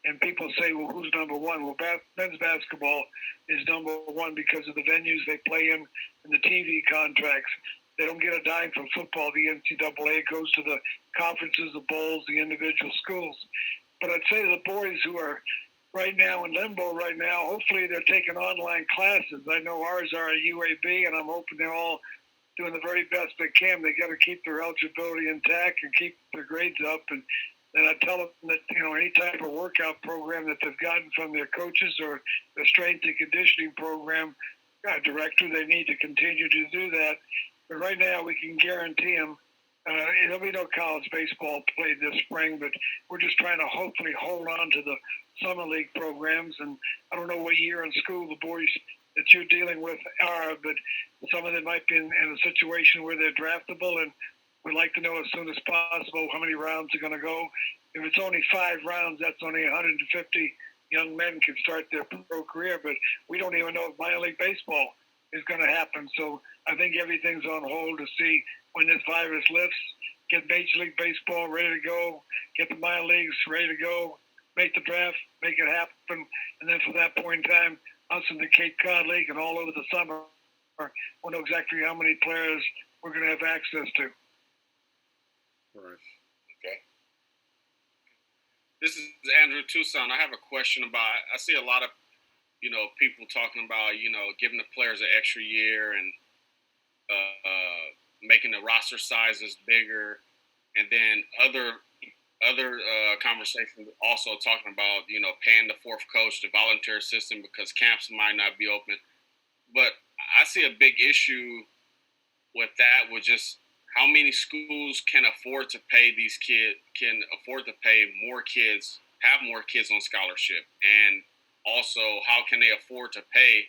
D: And people say, well, who's number one? Well, men's basketball is number one because of the venues they play in and the TV contracts. They don't get a dime from football. The NCAA goes to the conferences, the bowls, the individual schools. But I'd say to the boys who are right now in limbo right now, hopefully they're taking online classes. I know ours are at UAB, and I'm hoping they're all doing the very best they can. They got to keep their eligibility intact and keep their grades up. And I tell them that, any type of workout program that they've gotten from their coaches or the strength and conditioning program director, they need to continue to do that. But right now we can guarantee them there'll be no college baseball played this spring, but we're just trying to hopefully hold on to the summer league programs. And I don't know what year in school the boys that you're dealing with are, but some of them might be in a situation where they're draftable, and we'd like to know as soon as possible how many rounds are going to go. If it's only 5 rounds, that's only 150 young men can start their pro career, but we don't even know if minor league baseball is going to happen. So I think everything's on hold to see when this virus lifts, get Major League Baseball ready to go, get the minor leagues ready to go, make the draft, make it happen, and then from that point in time, us in the Cape Cod League and all over the summer, we'll know exactly how many players we're going to have access to.
B: Right. Okay.
C: This is Andrew Tucson. I have a question about, I see a lot of, people talking about, giving the players an extra year and making the roster sizes bigger. And then other conversations also talking about, paying the fourth coach, the volunteer system, because camps might not be open. But I see a big issue with that, with just how many schools can afford to pay these kids, can afford to pay more kids, have more kids on scholarship, and also how can they afford to pay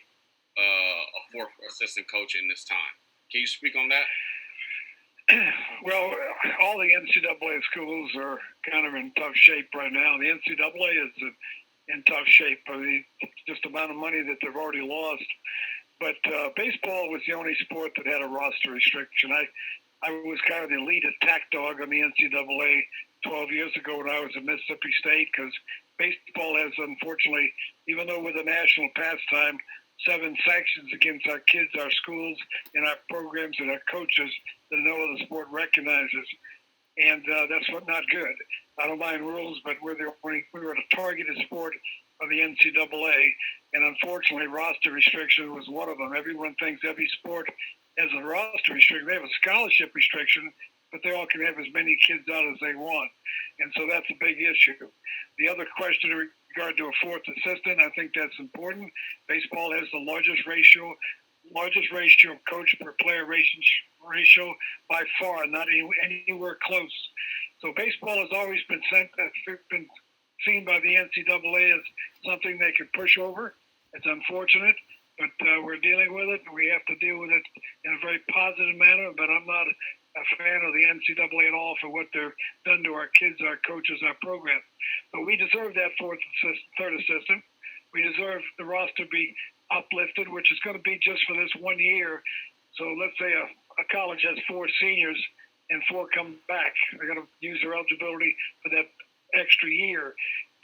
C: a fourth assistant coach in this time? Can you speak on that?
D: Well, all the NCAA schools are kind of in tough shape right now. The NCAA is in tough shape. I mean, just the amount of money that they've already lost. But baseball was the only sport that had a roster restriction. I was kind of the lead attack dog on the NCAA 12 years ago when I was at Mississippi State, because baseball has, unfortunately, even though we're the national pastime, 7 sanctions against our kids, our schools, and our programs and our coaches that no other sport recognizes. And that's not good. I don't mind rules, but we were a targeted sport of the NCAA, and unfortunately, roster restriction was one of them. Everyone thinks every sport has a roster restriction. They have a scholarship restriction, but they all can have as many kids out as they want. And so that's a big issue. The other question in regard to a fourth assistant, I think that's important. Baseball has the largest ratio largest ratio of coach per player ratio by far, not anywhere close. So baseball has always been seen by the NCAA as something they could push over. It's unfortunate, but we're dealing with it, and we have to deal with it in a very positive manner. But I'm not a fan of the NCAA at all for what they've done to our kids, our coaches, our program. But we deserve that third assistant. We deserve the roster to be uplifted, which is going to be just for this 1 year. So let's say a college has 4 seniors and 4 come back. They're going to use their eligibility for that extra year.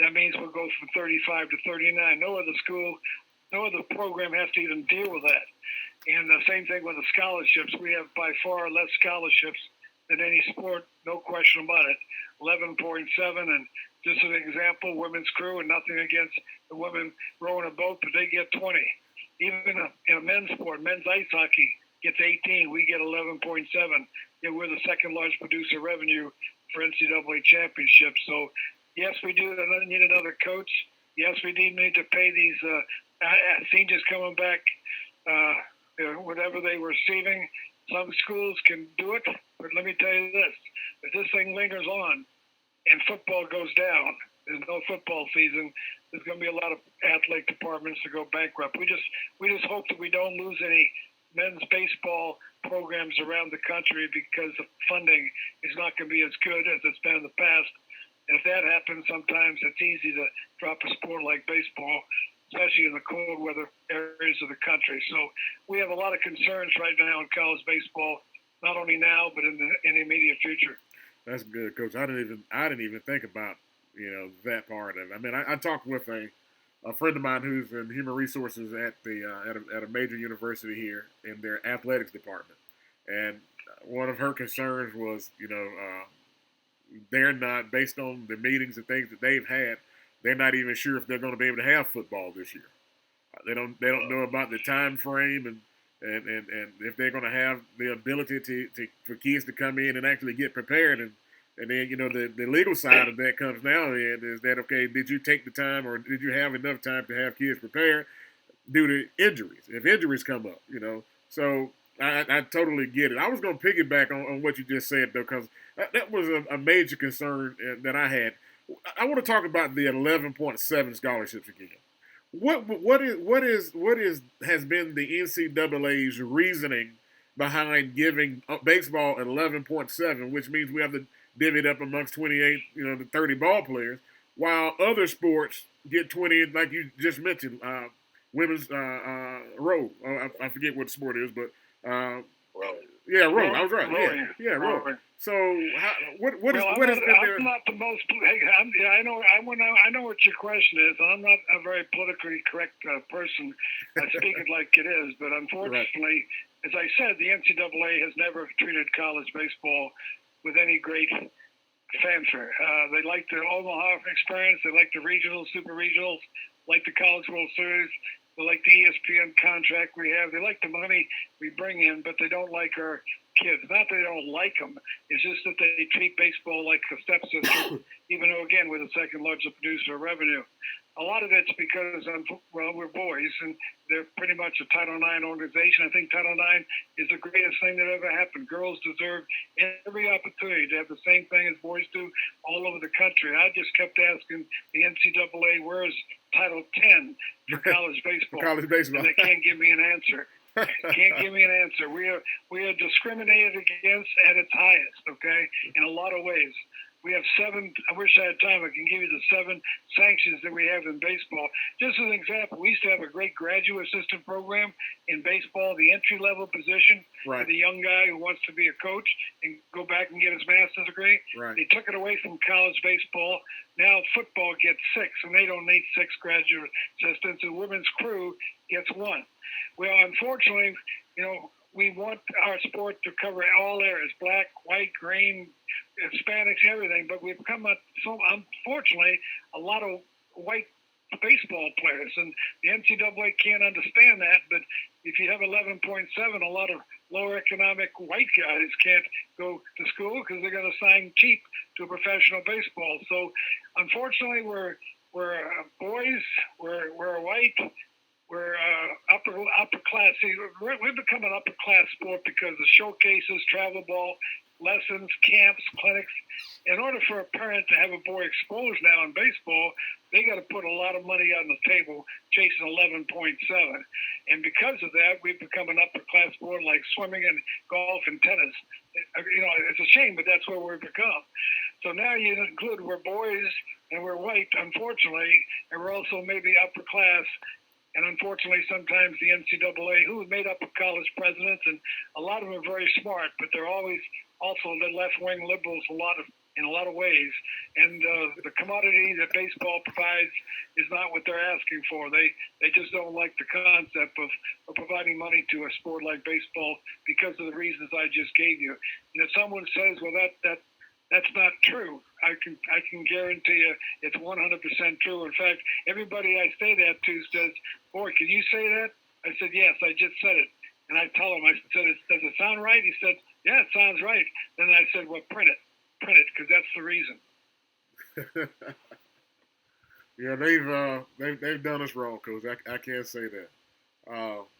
D: That means we'll go from 35 to 39. No other program has to even deal with that. And the same thing with the scholarships. We have by far less scholarships than any sport, no question about it. 11.7, and just an example, women's crew, and nothing against the women rowing a boat, but they get 20. Even in a men's sport, men's ice hockey gets 18. We get 11.7. Yeah, we're the second largest producer of revenue for NCAA championships. So, yes, we do need another coach. Yes, we need to pay these seniors coming back whatever they were receiving. Some schools can do it, but let me tell you this. If this thing lingers on and football goes down, there's no football season, there's going to be a lot of athletic departments to go bankrupt. We just hope that we don't lose any men's baseball programs around the country because the funding is not going to be as good as it's been in the past. And if that happens, sometimes it's easy to drop a sport like baseball, especially in the cold weather areas of the country. So we have a lot of concerns right now in college baseball, not only now, but in the immediate future.
A: That's good, Coach. I didn't even think about that part of it. I mean, I talked with a friend of mine who's in human resources at a major university here in their athletics department, and one of her concerns was, they're not, based on the meetings and things that they've had, they're not even sure if they're going to be able to have football this year. They don't know about the time frame and if they're going to have the ability for kids to come in and actually get prepared. And then, the legal side of that comes now in is that, okay, did you take the time or did you have enough time to have kids prepared due to injuries, if injuries come up, So I totally get it. I was going to piggyback on what you just said, though, because that was a major concern that I had. I want to talk about the 11.7 scholarships again. What has been the NCAA's reasoning behind giving baseball 11.7, which means we have to divvy it up amongst 28, the 30 ball players, while other sports get 20, like you just mentioned, women's row. I forget what sport it is, but
B: row.
A: Yeah, row. I was right.
D: Rowing.
A: Yeah, row. So, what has been there?
D: I'm not the most. I know what your question is, and I'm not a very politically correct person. I speak it like it is, but unfortunately, as I said, the NCAA has never treated college baseball with any great fanfare. They like the Omaha experience. They like the regionals, super regionals, like the College World Series. They like the ESPN contract we have. They like the money we bring in, but they don't like our kids. Not that they don't like them. It's just that they treat baseball like a stepsister, even though, again, we're the second largest producer of revenue. A lot of it's because, we're boys, and they're pretty much a Title IX organization. I think Title IX is the greatest thing that ever happened. Girls deserve every opportunity to have the same thing as boys do all over the country. I just kept asking the NCAA, where's Title 10 for college baseball?
A: College baseball.
D: And they can't give me an answer. Can't give me an answer. We are discriminated against at its highest, okay, in a lot of ways. We have 7, I wish I had time, I can give you the 7 sanctions that we have in baseball. Just as an example, we used to have a great graduate assistant program in baseball, the entry-level position for the young guy who wants to be a coach and go back and get his master's degree.
A: Right.
D: They took it away from college baseball. Now football gets 6, and they don't need 6 graduate assistants. The women's crew gets 1. Well, unfortunately, we want our sport to cover all areas, black, white, green, Hispanics, everything, but we've come up, so unfortunately, a lot of white baseball players, and the NCAA can't understand that, but if you have 11.7, a lot of lower economic white guys can't go to school because they're going to sign cheap to professional baseball. So, unfortunately, we're boys, we're white, we're upper class. See, we've become an upper class sport because of showcases, travel ball, lessons, camps, clinics. In order for a parent to have a boy exposed now in baseball, they got to put a lot of money on the table chasing 11.7. And because of that, we've become an upper class sport like swimming and golf and tennis. It's a shame, but that's where we've become. So now you include we're boys and we're white, unfortunately, and we're also maybe upper class. And unfortunately, sometimes the NCAA, who is made up of college presidents, and a lot of them are very smart, but they're always also the left-wing liberals in a lot of ways. And the commodity that baseball provides is not what they're asking for. They just don't like the concept of providing money to a sport like baseball because of the reasons I just gave you. And if someone says, well, that's not true, I can guarantee you it's 100% true. In fact, everybody I say that to says, boy, can you say that? I said, yes, I just said it. And I tell him, I said, does it sound right? He said, yeah, it sounds right. Then I said, well, print it, because that's the reason.
A: Yeah, they've done us wrong, Coach. I can't say that.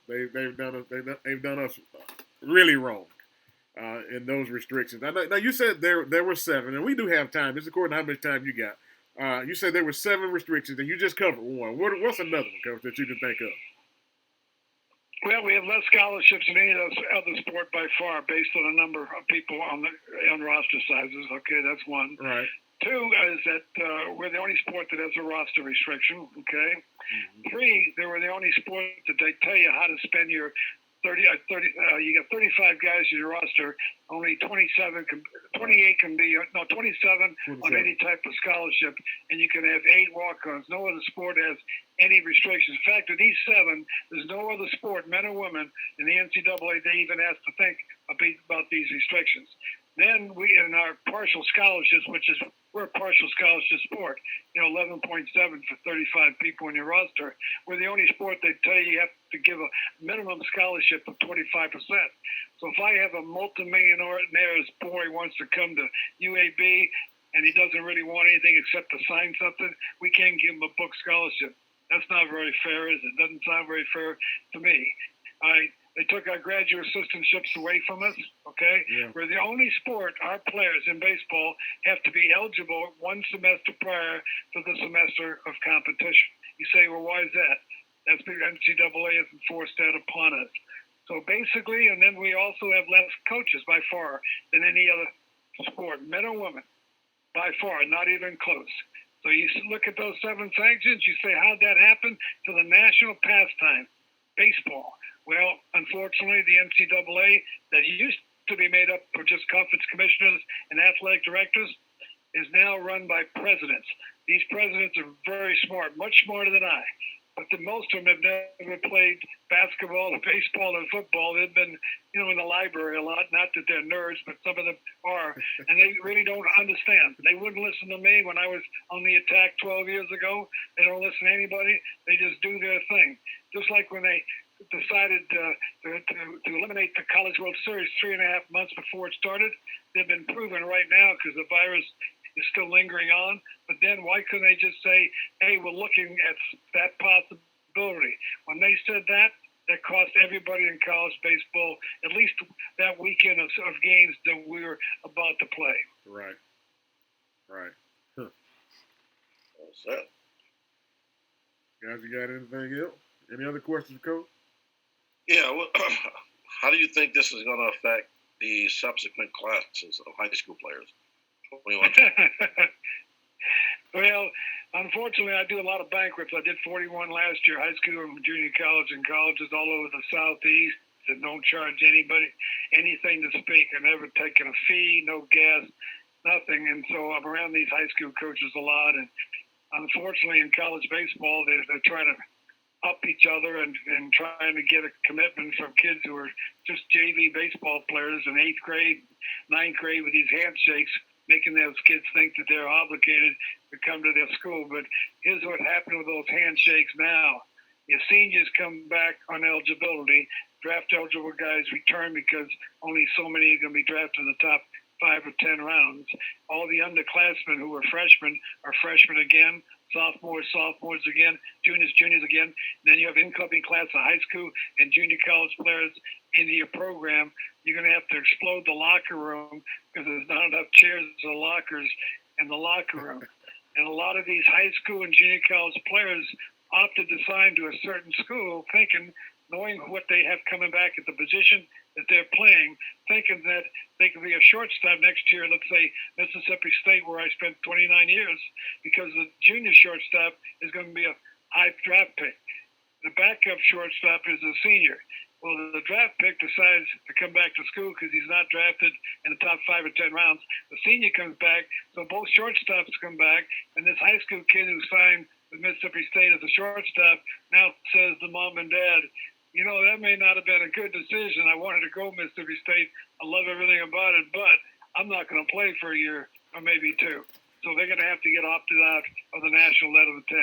A: They've done us really wrong in those restrictions. Now you said there were 7, and we do have time. This is according to how much time you got. You said there were 7 restrictions, and you just covered one. What's another one, Coach, that you can think of?
D: Well, we have less scholarships than any other sport by far, based on the number of people on roster sizes. Okay, that's one.
A: Right.
D: 2 is that we're the only sport that has a roster restriction. Okay. Mm-hmm. 3, they were the only sport that they tell you how to spend your 30. You got 35 guys in your roster. Only 28 can be 27 on any type of scholarship, and you can have 8 walk-ons. No other sport has any restrictions. In fact, of these 7, there's no other sport, men or women, in the NCAA they even have to think about these restrictions. Then we, in our partial scholarships, we're a partial scholarship sport, 11.7 for 35 people in your roster. We're the only sport they tell you have to give a minimum scholarship of 25%. So if I have a multimillionaire's boy wants to come to UAB and he doesn't really want anything except to sign something, we can't give him a book scholarship. That's not very fair, is it? Doesn't sound very fair to me. They took our graduate assistantships away from us, okay? Yeah. We're the only sport, our players in baseball have to be eligible 1 semester prior to the semester of competition. You say, well, why is that? That's because NCAA has enforced that upon us. So basically, and then we also have less coaches by far than any other sport, men or women, by far, not even close. So you look at those 7 sanctions, you say, how'd that happen? To the national pastime, baseball. Well, unfortunately, the NCAA, that used to be made up of just conference commissioners and athletic directors, is now run by presidents. These presidents are very smart, much smarter than I. But most of them have never played basketball or baseball or football. They've been, in the library a lot. Not that they're nerds, but some of them are. And they really don't understand. They wouldn't listen to me when I was on the attack 12 years ago. They don't listen to anybody. They just do their thing. Just like when they decided to eliminate the College World Series 3.5 months before it started. They've been proven right now because the virus is still lingering on. But then why couldn't they just say, hey, we're looking at that possibility? When they said that cost everybody in college baseball at least that weekend of games that we were about to play.
A: Right. Huh.
B: What's that?
A: Guys, you got anything else? Any other questions, Coach?
B: Yeah, well, how do you think this is going to affect the subsequent classes of high school players?
D: Well, unfortunately, I do a lot of banquets. I did 41 last year, high school and junior college, and colleges all over the Southeast that don't charge anybody anything to speak. I've never taken a fee, no gas, nothing. And so I'm around these high school coaches a lot. And unfortunately, in college baseball, they're trying to up each other and trying to get a commitment from kids who are just JV baseball players in 8th grade, 9th grade with these handshakes, making those kids think that they're obligated to come to their school. But here's what happened with those handshakes now. Your seniors come back on eligibility. Draft eligible guys return because only so many are going to be drafted in the top 5 or 10 rounds. All the underclassmen who were freshmen are freshmen again. sophomores again, juniors again. And then you have incoming class of high school and junior college players into your program. You're going to have to explode the locker room because there's not enough chairs or lockers in the locker room. And a lot of these high school and junior college players opted to sign to a certain school knowing what they have coming back at the position that they're playing, thinking that they can be a shortstop next year, let's say Mississippi State, where I spent 29 years, because the junior shortstop is going to be a high draft pick. The backup shortstop is a senior. Well, the draft pick decides to come back to school because he's not drafted in the top 5 or 10 rounds. The senior comes back, so both shortstops come back, and this high school kid who signed with Mississippi State as a shortstop now says to mom and dad, that may not have been a good decision. I wanted to go Mississippi State. I love everything about it, but I'm not going to play for a year or maybe 2. So they're going to have to get opted out of the national letter of 10.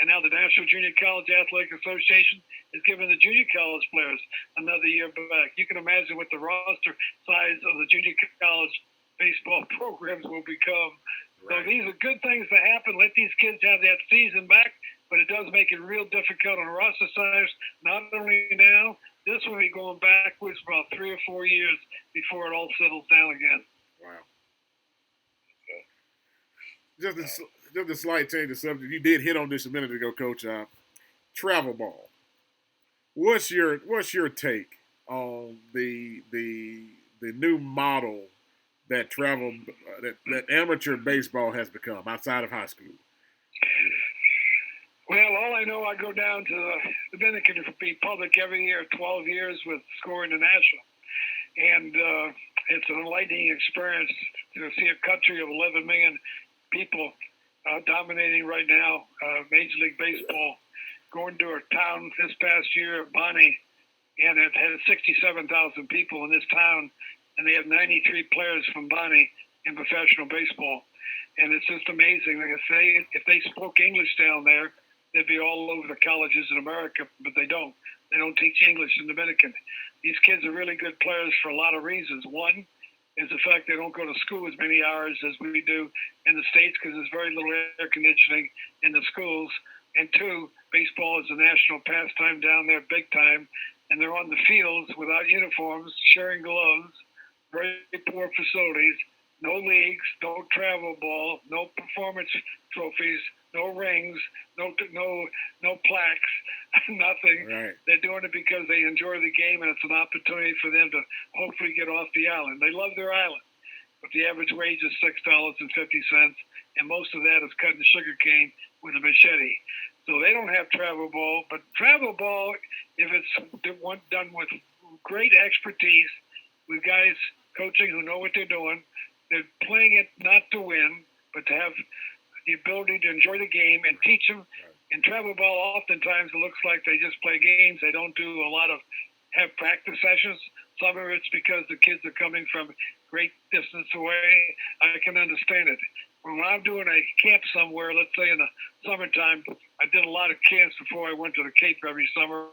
D: And now the National Junior College Athletic Association is giving the junior college players another year back. You can imagine what the roster size of the junior college baseball programs will become. Right. So these are good things to happen. Let these kids have that season back, but it does make it real difficult on roster size. Not only now, this will be going backwards for about 3 or 4 years before it all settles down again.
A: Wow. Just a slight change of subject. You did hit on this a minute ago, Coach. Travel ball. What's your take on the new model that that amateur baseball has become outside of high school?
D: Well, all I know, I go down to the Dominican Republic every year, 12 years with Score International. And it's an enlightening experience to see a country of 11 million people dominating right now Major League Baseball. Going to a town this past year, Bonnie, and it had 67,000 people in this town, and they have 93 players from Bonnie in professional baseball. And it's just amazing. Like if they spoke English down there, they'd be all over the colleges in America, but they don't. They don't teach English in Dominican. These kids are really good players for a lot of reasons. One is the fact they don't go to school as many hours as we do in the States because there's very little air conditioning in the schools. And 2, baseball is a national pastime down there big time, and they're on the fields without uniforms, sharing gloves, very poor facilities, no leagues, no travel ball, no performance trophies, no rings, no plaques, nothing.
A: Right.
D: They're doing it because they enjoy the game, and it's an opportunity for them to hopefully get off the island. They love their island, but the average wage is $6.50, and most of that is cutting sugar cane with a machete. So they don't have travel ball, but travel ball, if it's done with great expertise, with guys coaching who know what they're doing, they're playing it not to win, but to have the ability to enjoy the game and teach them. In travel ball, oftentimes it looks like they just play games. They don't do a lot of have practice sessions. Some of it's because the kids are coming from great distance away. I can understand it. When I'm doing a camp somewhere, let's say in the summertime, I did a lot of camps before I went to the Cape every summer.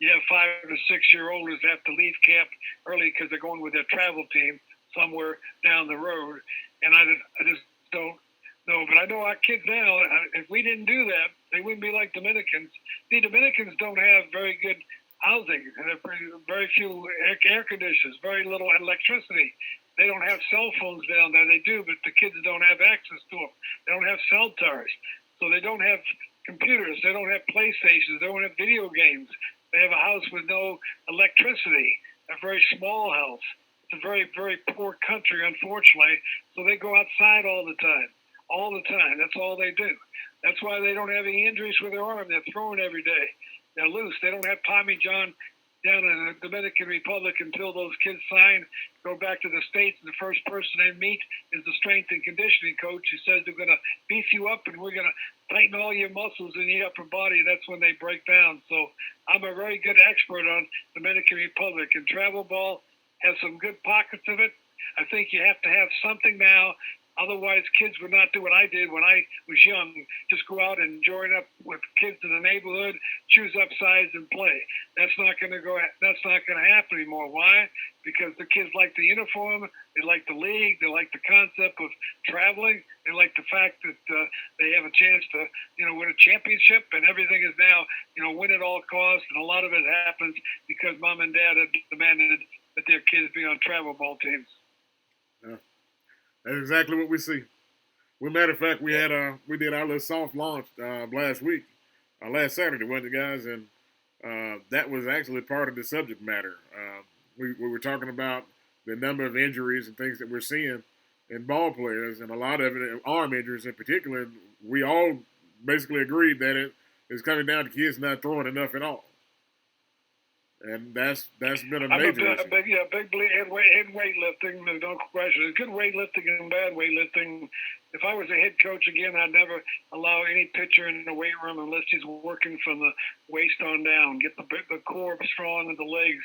D: You have 5 or 6 year olds have to leave camp early because they're going with their travel team somewhere down the road. And I just don't know. But I know our kids now, if we didn't do that, they wouldn't be like Dominicans. The Dominicans don't have very good housing, and very few air conditioners, very little electricity. They don't have cell phones down there. They do, but the kids don't have access to them. They don't have cell towers. So they don't have computers. They don't have PlayStations. They don't have video games. They have a house with no electricity, a very small house. It's a very, very poor country, unfortunately. So they go outside all the time. All the time. That's all they do. That's why they don't have any injuries with their arm. They're throwing every day. They're loose. They don't have Tommy John down in the Dominican Republic until those kids sign, go back to the States, and the first person they meet is the strength and conditioning coach who says they're going to beef you up and we're going to tighten all your muscles in the upper body. That's when they break down. So I'm a very good expert on Dominican Republic, and travel ball has some good pockets of it. I think you have to have something now. Otherwise, kids would not do what I did when I was young. Just go out and join up with kids in the neighborhood, choose up sides, and play. That's not going to go. That's not going to happen anymore. Why? because the kids like the uniform, they like the league, they like the concept of traveling, they like the fact that they have a chance to, win a championship, and everything is now, win at all costs, and a lot of it happens because mom and dad have demanded that their kids be on travel ball teams.
A: Yeah, that's exactly what we see. Well, matter of fact, we did our little soft launch last week, last Saturday, wasn't it, guys? And that was actually part of the subject matter. We were talking about the number of injuries and things that we're seeing in ball players, and a lot of it, arm injuries in particular. We all basically agreed that it is coming down to kids not throwing enough at all. And that's been a major issue.
D: Big in weightlifting, there's no question. There's good weightlifting and bad weightlifting. If I was a head coach again, I'd never allow any pitcher in the weight room unless he's working from the waist on down. Get the core strong and the legs.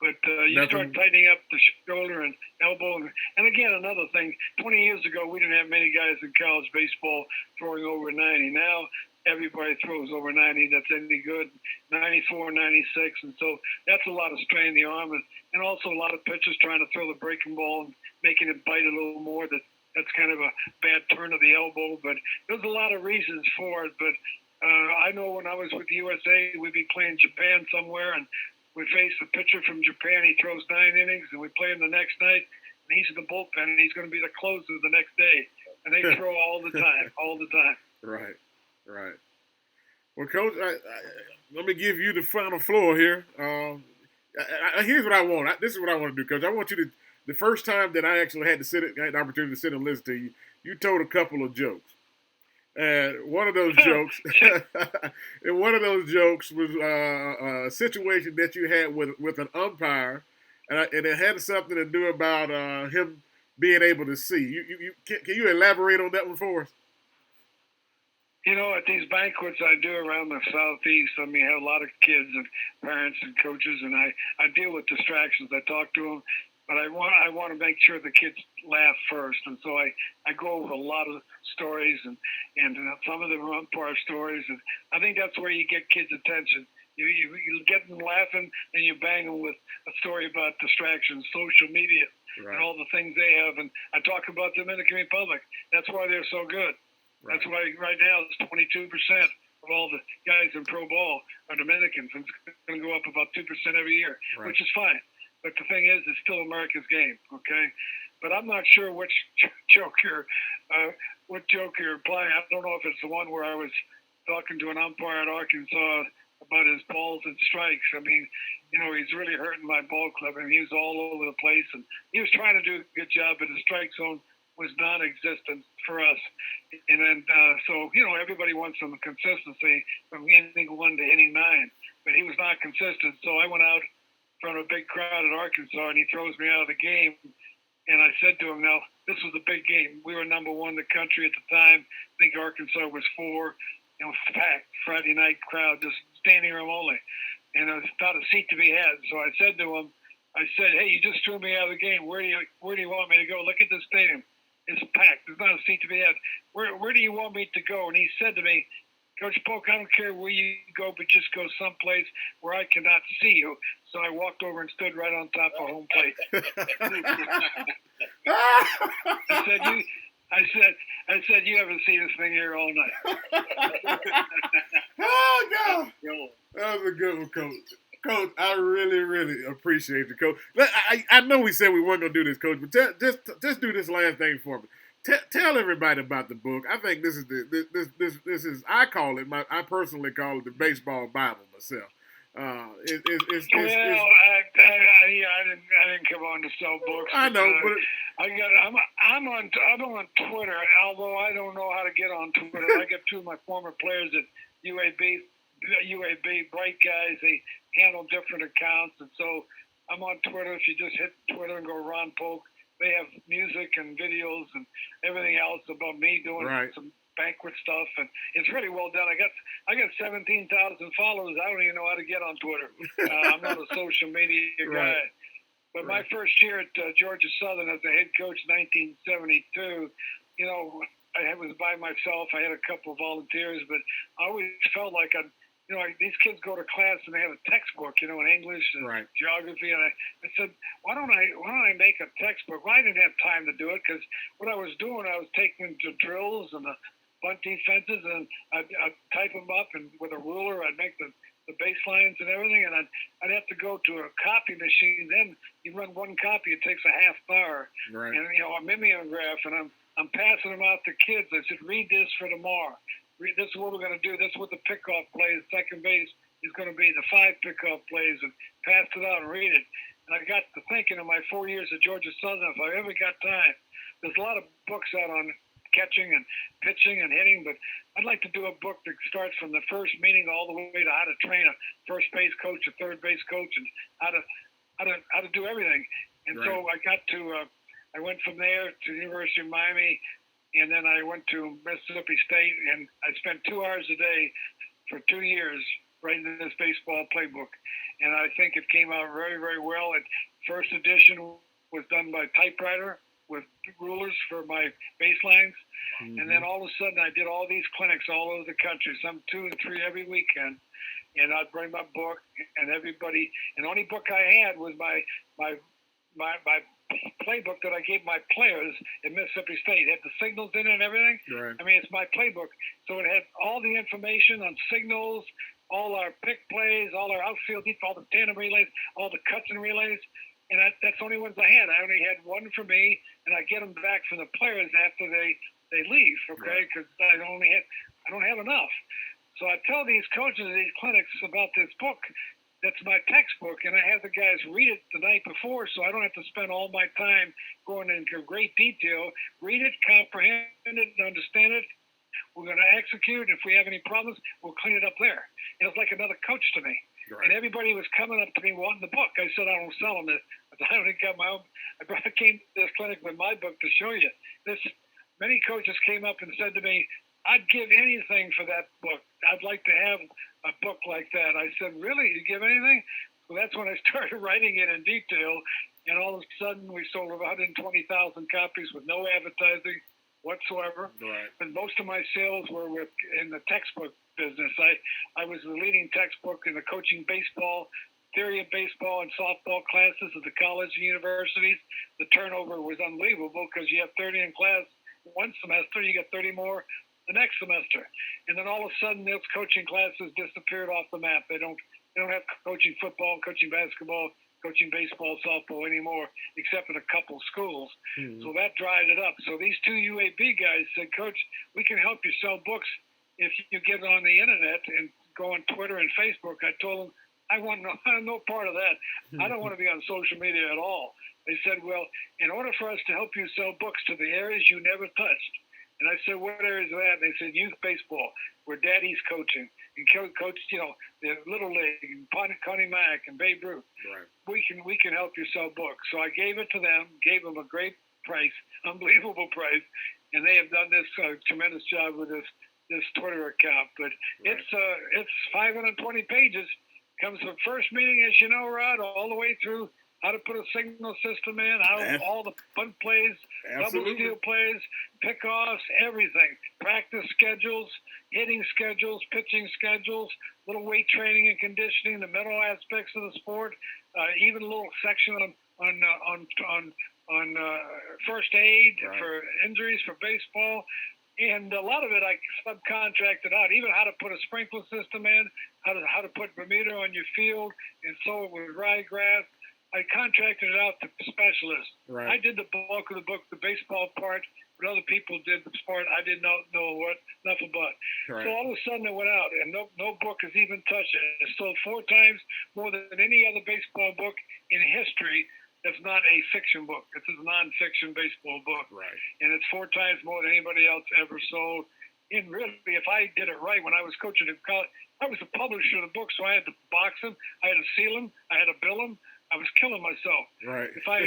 D: But you start tightening up the shoulder and elbow. And again, another thing, 20 years ago, we didn't have many guys in college baseball throwing over 90. Now, everybody throws over 90 that's any good, 94, 96. And so that's a lot of strain in the arm. And also a lot of pitchers trying to throw the breaking ball and making it bite a little more. That's kind of a bad turn of the elbow. But there's a lot of reasons for it. But I know when I was with the USA, we'd be playing Japan somewhere, and we face a pitcher from Japan. He throws 9 innings, and we play him the next night. And he's in the bullpen, and he's going to be the closer the next day. And they throw all the time, all the time.
A: Right. Well, Coach, let me give you the final floor here. Here's what I want. This is what I want to do, Coach. I want you to, the first time that I actually had the opportunity to sit and listen to you, you told a couple of jokes. And one of those jokes, was a situation that you had with an umpire, and it had something to do about him being able to see. Can you elaborate on that one for us?
D: At these banquets I do around the Southeast, I have a lot of kids and parents and coaches, and I deal with distractions. I talk to them, but I want to make sure the kids laugh first, and so I go over a lot of stories, and some of them are umpire stories, and I think that's where you get kids' attention. You get them laughing, and you bang them with a story about distractions, social media, right, and all the things they have. And I talk about the Dominican Republic. That's why they're so good. Right. That's why right now it's 22% of all the guys in pro ball are Dominicans, and it's going to go up about 2% every year, right, which is fine. But the thing is, it's still America's game, okay? But I'm not sure which joke you're applying. I don't know if it's the one where I was talking to an umpire at Arkansas about his balls and strikes. He's really hurting my ball club. He was all over the place, and he was trying to do a good job, but the strike zone was non-existent for us. And then, everybody wants some consistency from inning 1 to inning 9, but he was not consistent. So I went out in front of a big crowd at Arkansas, and he throws me out of the game. And I said to him, now, this was a big game. We were number 1 in the country at the time. I think Arkansas was 4. Packed Friday night crowd, just standing room only. And it was not a seat to be had. So I said to him, hey, you just threw me out of the game. Where do you want me to go? Look at the stadium. It's packed. There's not a seat to be had. Where do you want me to go? And he said to me, Coach Polk, I don't care where you go, but just go someplace where I cannot see you. So I walked over and stood right on top of home plate. I said, you haven't seen this thing here all night.
A: Oh, God. That was a good one, Coach. Coach, I really, really appreciate you, Coach. I know we said we weren't going to do this, Coach, but just do this last thing for me. Tell everybody about the book. I think this is I personally call it the baseball Bible myself. I didn't come on to sell books.
D: I know, but I'm on Twitter. Although I don't know how to get on Twitter, I got 2 of my former players at UAB, bright guys. They handle different accounts, and so I'm on Twitter. If you just hit Twitter and go Ron Polk, they have music and videos and everything else about me doing some banquet stuff, and it's really well done. I got 17,000 followers. I don't even know how to get on Twitter. I'm not a social media guy. But my first year at Georgia Southern as a head coach, 1972, I was by myself. I had a couple of volunteers, but I always felt like I'd these kids go to class and they have a textbook, in English and
A: Right.
D: geography. And I said, why don't I make a textbook? Well, I didn't have time to do it because what I was doing, I was taking the drills and the bunt defenses, and I'd type them up, and with a ruler, I'd make the baselines and everything, and I'd have to go to a copy machine. Then you run one copy, it takes a half hour,
A: Right.
D: and a mimeograph, and I'm passing them out to kids. I said, read this for tomorrow. This is what we're going to do. This is what the pickoff plays. Second base is going to be the 5 pickoff plays, and pass it out and read it. And I got to thinking in my 4 years at Georgia Southern, if I ever got time, there's a lot of books out on catching and pitching and hitting, but I'd like to do a book that starts from the first meeting all the way to how to train a first base coach, a third base coach, and how to do everything. And
A: Right.
D: so I got to I went from there to the University of Miami, and then I went to Mississippi State, and I spent 2 hours a day for 2 years writing this baseball playbook. And I think it came out very, very well. And first edition was done by typewriter with rulers for my baselines.
A: Mm-hmm.
D: And then all of a sudden, I did all these clinics all over the country, some 2 and 3 every weekend. And I'd bring my book, and everybody, and the only book I had was my playbook that I gave my players at Mississippi State. It had the signals in it and everything.
A: Right.
D: I mean, it's my playbook. So it had all the information on signals, all our pick plays, all our outfield deep, all the tandem relays, all the cuts and relays. And that's the only ones I had. I only had one for me, and I get them back from the players after they leave, okay? Because I don't have enough. So I tell these coaches at these clinics about this book. That's my textbook, and I have the guys read it the night before, so I don't have to spend all my time going into great detail. Read it, comprehend it, and understand it. We're going to execute. If we have any problems, we'll clean it up there. And it's like another coach to me.
A: Right.
D: And everybody was coming up to me wanting the book. I said, I don't sell them. I only got my own. I came to this clinic with my book to show you. Many coaches came up and said to me, I'd give anything for that book. I'd like to have a book like that. I said, really? You give anything? Well, that's when I started writing it in detail. And all of a sudden, we sold 120,000 copies with no advertising whatsoever.
A: Right.
D: And most of my sales were in the textbook business. I was the leading textbook in the coaching baseball, theory of baseball and softball classes at the college and universities. The turnover was unbelievable because you have 30 in class one semester, you get 30 more the next semester. And then all of a sudden, those coaching classes disappeared off the map. They don't have coaching football, coaching basketball, coaching baseball, softball anymore, except in a couple schools.
A: Mm-hmm.
D: So that dried it up. So these 2 UAB guys said, Coach, we can help you sell books if you get on the internet and go on Twitter and Facebook. I told them, I want no part of that. I don't want to be on social media at all. They said, well, in order for us to help you sell books to the areas you never touched. And I said, what areas are that? And they said, youth baseball, where Daddy's coaching. And coach, the Little League, and Connie Mack, and Babe Ruth.
A: Right.
D: We can help you sell books. So I gave it to them, gave them a great price, unbelievable price. And they have done this tremendous job with this Twitter account. But
A: Right.
D: it's 520 pages. Comes from first meeting, as you know, Rod, all the way through how to put a signal system in, how all the bunt plays,
A: Absolutely.
D: double steal plays, pickoffs, everything. Practice schedules, hitting schedules, pitching schedules, little weight training and conditioning, the mental aspects of the sport, even a little section on first aid
A: Right.
D: for injuries for baseball. And a lot of it I subcontracted out, even how to put a sprinkler system in, how to put Bermuda on your field, and sow it with ryegrass. I contracted it out to specialists.
A: Right.
D: I did the bulk of the book, the baseball part, but other people did the part I did not know nothing about.
A: Right.
D: So all of a sudden it went out, and no book has even touched it. It's sold 4 times more than any other baseball book in history. That's not a fiction book. It's a non-fiction baseball book.
A: Right.
D: And it's 4 times more than anybody else ever sold. And really, if I did it right when I was coaching at college, I was the publisher of the book, so I had to box them, I had to seal them, I had to bill them. I was killing myself.
A: Right.
D: If I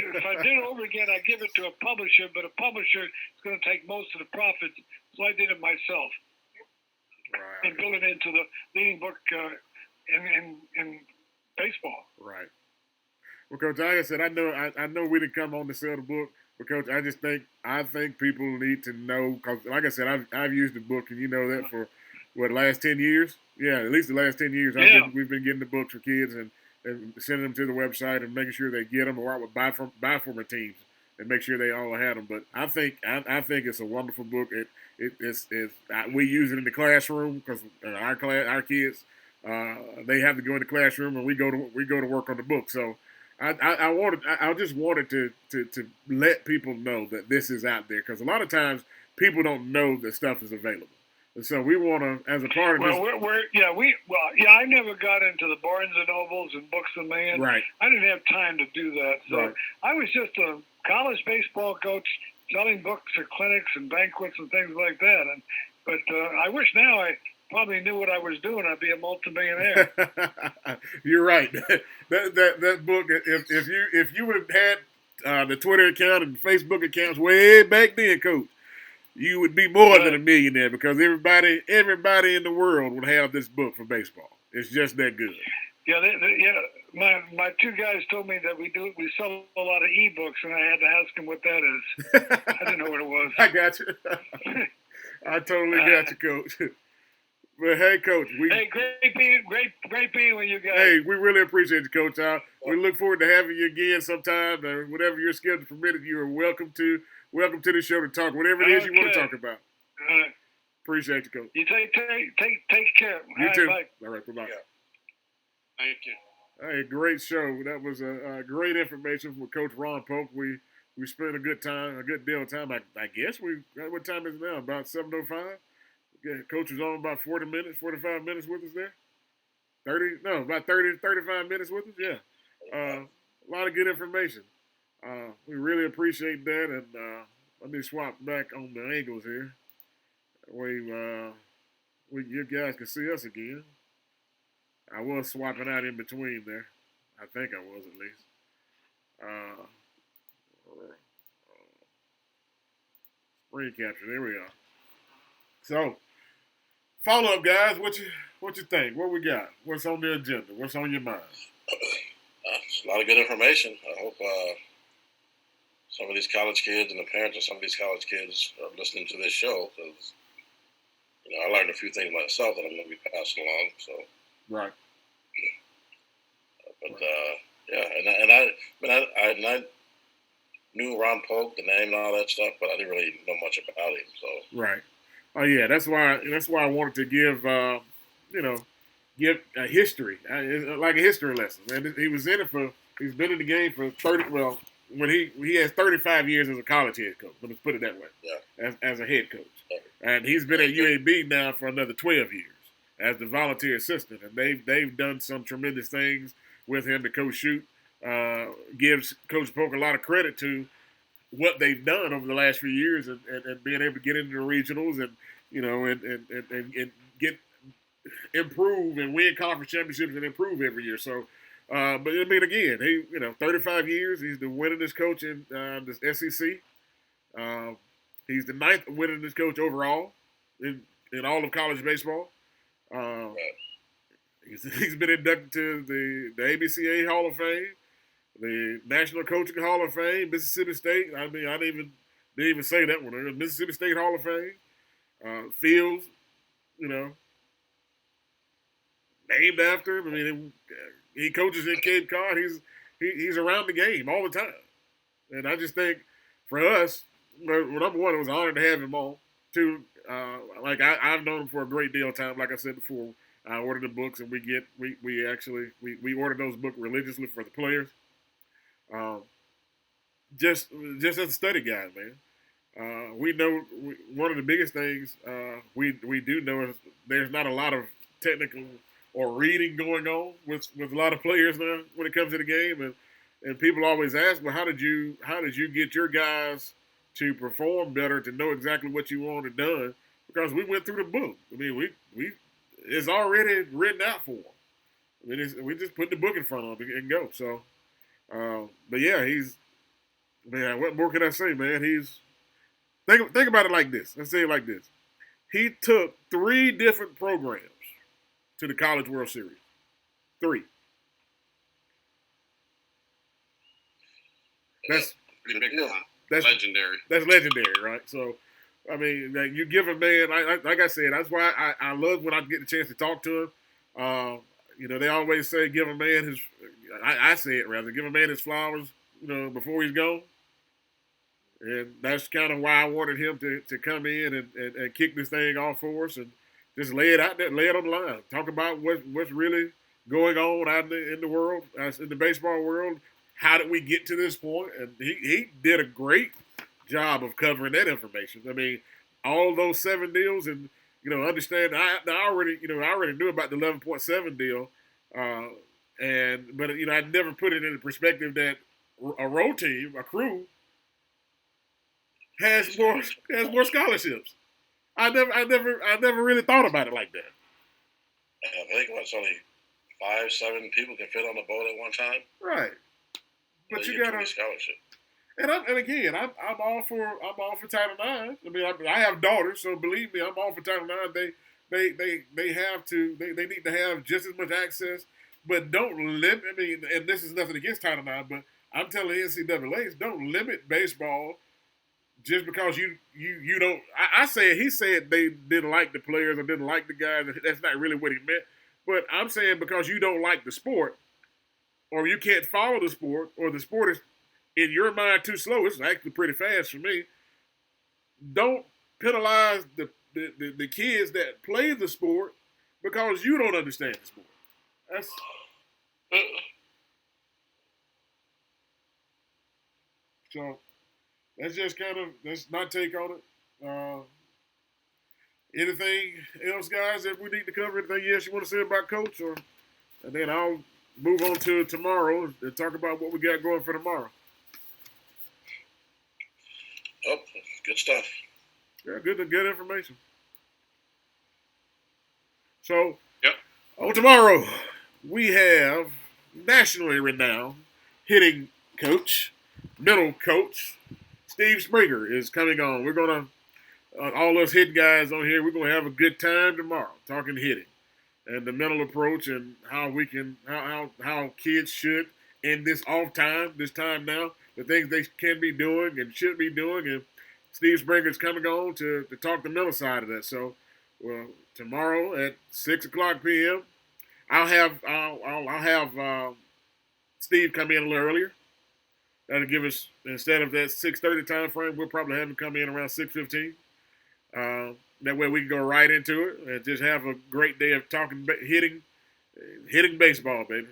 D: did it over again, I'd give it to a publisher, but a publisher is going to take most of the profits, so I did it myself.
A: Right.
D: And built it into the leading book in baseball.
A: Right. Well, Coach, like I said, I know we didn't come on to sell the book, but Coach, I think people need to know, because like I said, I've used the book, and you know that for last 10 years? Yeah, at least the last 10 years.
D: Yeah.
A: We've been getting the books for kids and sending them to the website and making sure they get them, or I would buy from my teams and make sure they all had them. But I think it's a wonderful book. It's we use it in the classroom because our kids they have to go in the classroom and we go to work on the book. So I just wanted to let people know that this is out there, because a lot of times people don't know that stuff is available. And so we want to, as a part of this.
D: I never got into the Barnes and Nobles and Books a Million.
A: Right.
D: I didn't have time to do that. So
A: right.
D: I was just a college baseball coach selling books at clinics and banquets and things like that. But I wish now I probably knew what I was doing. I'd be a multimillionaire.
A: You're right. That book, if you would have had the Twitter account and Facebook accounts way back then, Coach, you would be more than a millionaire, because everybody in the world would have this book for baseball. It's just that good.
D: Yeah, my two guys told me that we sell a lot of ebooks, and I had to ask them what that is. I didn't know what it was.
A: I got you. I totally got you, Coach. But hey, Coach,
D: great being with you guys.
A: Hey, we really appreciate you, Coach. We look forward to having you again sometime. Whatever your schedule permitted, you are welcome to the show to talk whatever it is you want to talk about. Appreciate you, Coach.
D: You take care.
A: You too.
D: Bye.
A: All right, bye-bye.
C: Yeah. Thank you.
A: Hey, great show. That was a great information from Coach Ron Polk. We spent a good deal of time. I guess what time is it now? About 7:05. Yeah, Coach was on about 45 minutes with us there. About 35 minutes with us. Yeah, a lot of good information. We really appreciate that, and let me swap back on the angles here. You guys can see us again. I was swapping out in between there. I think I was, at least. Screen capture. There we are. So, follow up, guys. What you think? What we got? What's on the agenda? What's on your mind?
B: It's a lot of good information. I hope some of these college kids and the parents of some of these college kids are listening to this show, because I learned a few things myself that I'm going to be passing along. So
A: right.
B: But I knew Ron Polk, the name and all that stuff, but I didn't really know much about him. So
A: right. Oh yeah, that's why I wanted to give a history, like a history lesson. And he's been in the game for 30. Well, when he has 35 years as a college head coach. Let's put it that way.
B: Yeah.
A: As a head coach, and he's been at UAB now for another 12 years as the volunteer assistant, and they've done some tremendous things with him. The Coach Shute gives Coach Polk a lot of credit to what they've done over the last few years, and being able to get into the regionals and get improve and win conference championships and improve every year. So, but I mean, again, 35 years. He's the winningest coach in the SEC. He's the 9th winningest coach overall in all of college baseball. He's been inducted to the ABCA Hall of Fame, the National Coaching Hall of Fame, Mississippi State. I mean, I didn't even say that one. Mississippi State Hall of Fame. Fields, named after him. I mean, he coaches in Cape Cod. He's around the game all the time. And I just think for us, number one, it was an honor to have him on. Two, I've known him for a great deal of time. Like I said before, I order the books, and we order those books religiously for the players. Just as a study guide, man. We know one of the biggest things we do know is there's not a lot of technical or reading going on with a lot of players now when it comes to the game, and people always ask, well, how did you get your guys to perform better, to know exactly what you wanted done? Because we went through the book. I mean, we it's already written out for them. I mean, we just put the book in front of them and go. So, but yeah, what more can I say, man? Think about it like this. Let's say it like this. He took 3 different programs to the College World Series. 3. That's
C: legendary.
A: That's legendary, right? So I mean, like you give a man, like I said, that's why I love when I get the chance to talk to him. They always say give a man his. I say it rather, give a man his flowers, before he's gone. And that's kind of why I wanted him to come in and kick this thing off for us and just lay it out there, lay it on the line. Talk about what's really going on out in the world, in the baseball world. How did we get to this point? And he did a great job of covering that information. I mean, all those 7 deals, and understand. I already knew about the 11.7 deal, but I never put it in the perspective that a road team, a crew, has more scholarships. I never really thought about it like that.
B: I think it's only 5-7 people can fit on the boat at one time.
A: Right, but you got a
B: scholarship.
A: And again, I'm all for Title IX. I mean, I have daughters, so believe me, I'm all for Title IX. They have to they need to have just as much access, but don't limit. I mean, and this is nothing against Title IX, but I'm telling the NCAA's don't limit baseball just because you don't. I say he said they didn't like the players or didn't like the guys. That's not really what he meant. But I'm saying because you don't like the sport, or you can't follow the sport, or the sport is in your mind too slow. It's actually pretty fast for me. Don't penalize the kids that play the sport because you don't understand the sport. So that's just that's my take on it. Anything else, guys, that we need to cover? Anything else you want to say about Coach? And then I'll move on to tomorrow and talk about what we got going for tomorrow.
B: Oh, good stuff.
A: Yeah, good information. So,
C: yep.
A: Tomorrow we have nationally renowned hitting coach, mental coach, Steve Springer is coming on. We're gonna all us hit guys on here. We're gonna have a good time tomorrow talking hitting and the mental approach and how we can how kids should in this off time, this time now, the things they can be doing and should be doing. And Steve Springer's coming on to talk the mental side of that. So, tomorrow at 6:00 p.m., I'll have Steve come in a little earlier. That'll give us, instead of that 6:30 time frame, we'll probably have him come in around 6:15. That way we can go right into it and just have a great day of talking hitting baseball, baby.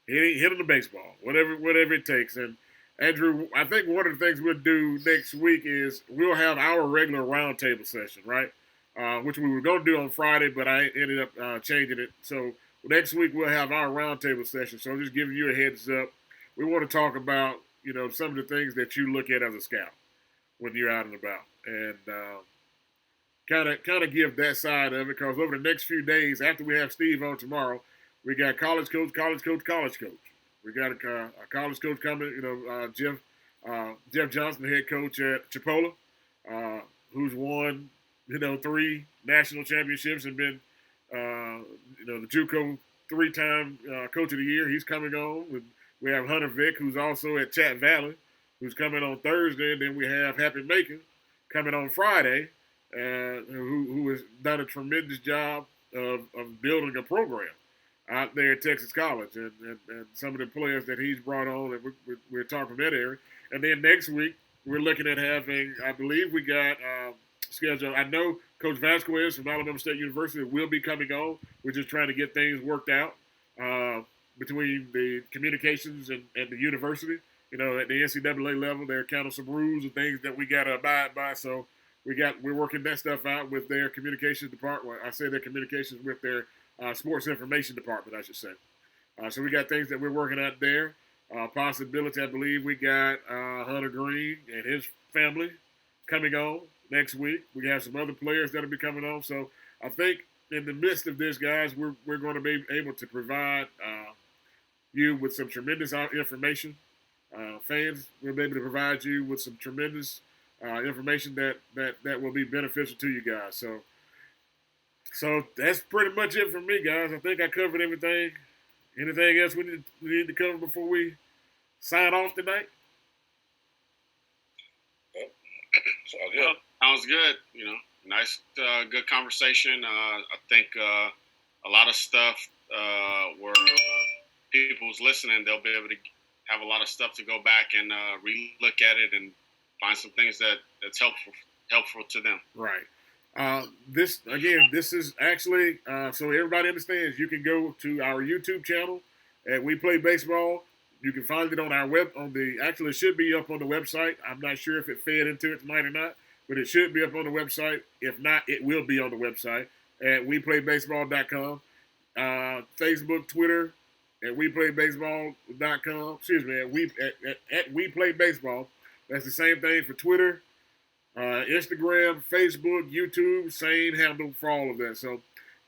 A: Hitting the baseball, whatever it takes. And Andrew, I think one of the things we'll do next week is we'll have our regular roundtable session, right? Which we were going to do on Friday, but I ended up changing it. So next week we'll have our roundtable session. So I'm just giving you a heads up. We want to talk about, some of the things that you look at as a scout when you're out and about, and kind of give that side of it. Because over the next few days, after we have Steve on tomorrow, we got college coach. We got a college coach coming. Jeff Johnson, the head coach at Chipola, who's won 3 national championships and been the JUCO 3-time coach of the year. He's coming on. We have Hunter Vick, who's also at Chat Valley, who's coming on Thursday. And then we have Happy Macon coming on Friday, who has done a tremendous job of building a program out there at Texas College. And some of the players that he's brought on, and we're talking that area. And then next week, we're looking at having, I believe we got scheduled. I know Coach Vasquez from Alabama State University will be coming on. We're just trying to get things worked out between the communications and the university. At the NCAA level, there are kind of some rules and things that we got to abide by. So we're working that stuff out with their communications department. I say their communications with their sports information department, I should say. So we got things that we're working out there. Possibility, I believe we got Hunter Green and his family coming on next week. We have some other players that will be coming on. So I think in the midst of this, guys, we're going to be able to provide you with some tremendous information. Fans, we'll be able to provide you with some tremendous information that will be beneficial to you guys. So that's pretty much it for me, guys. I think I covered everything. Anything else we need to cover before we sign off tonight?
B: It's all good.
C: Sounds good. Nice, good conversation. I think a lot of stuff where people's listening, they'll be able to have a lot of stuff to go back and re-look at it and find some things that's helpful to them.
A: Right. This is actually so everybody understands. You can go to our YouTube channel at We Play Baseball. You can find it on our actually it should be up on the website. I'm not sure if it fed into it tonight or not, but it should be up on the website. If not, it will be on the website at WePlayBaseball.com. Facebook, Twitter at WePlayBaseball.com. Excuse me, at WePlayBaseball. That's the same thing for Twitter, Instagram, Facebook, YouTube, same handle for all of that. So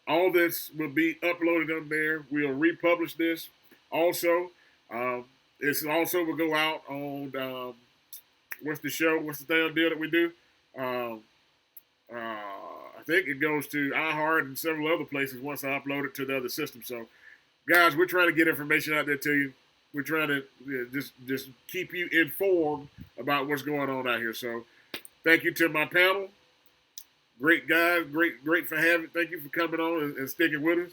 A: all this will be uploaded on there. We'll republish this. Also, this also will go out on what's the damn deal that we do? I think it goes to iHeart and several other places once I upload it to the other system. So, guys, we're trying to get information out there to you. We're trying to just keep you informed about what's going on out here. So, thank you to my panel. Great guys, great for having. Thank you for coming on and sticking with us.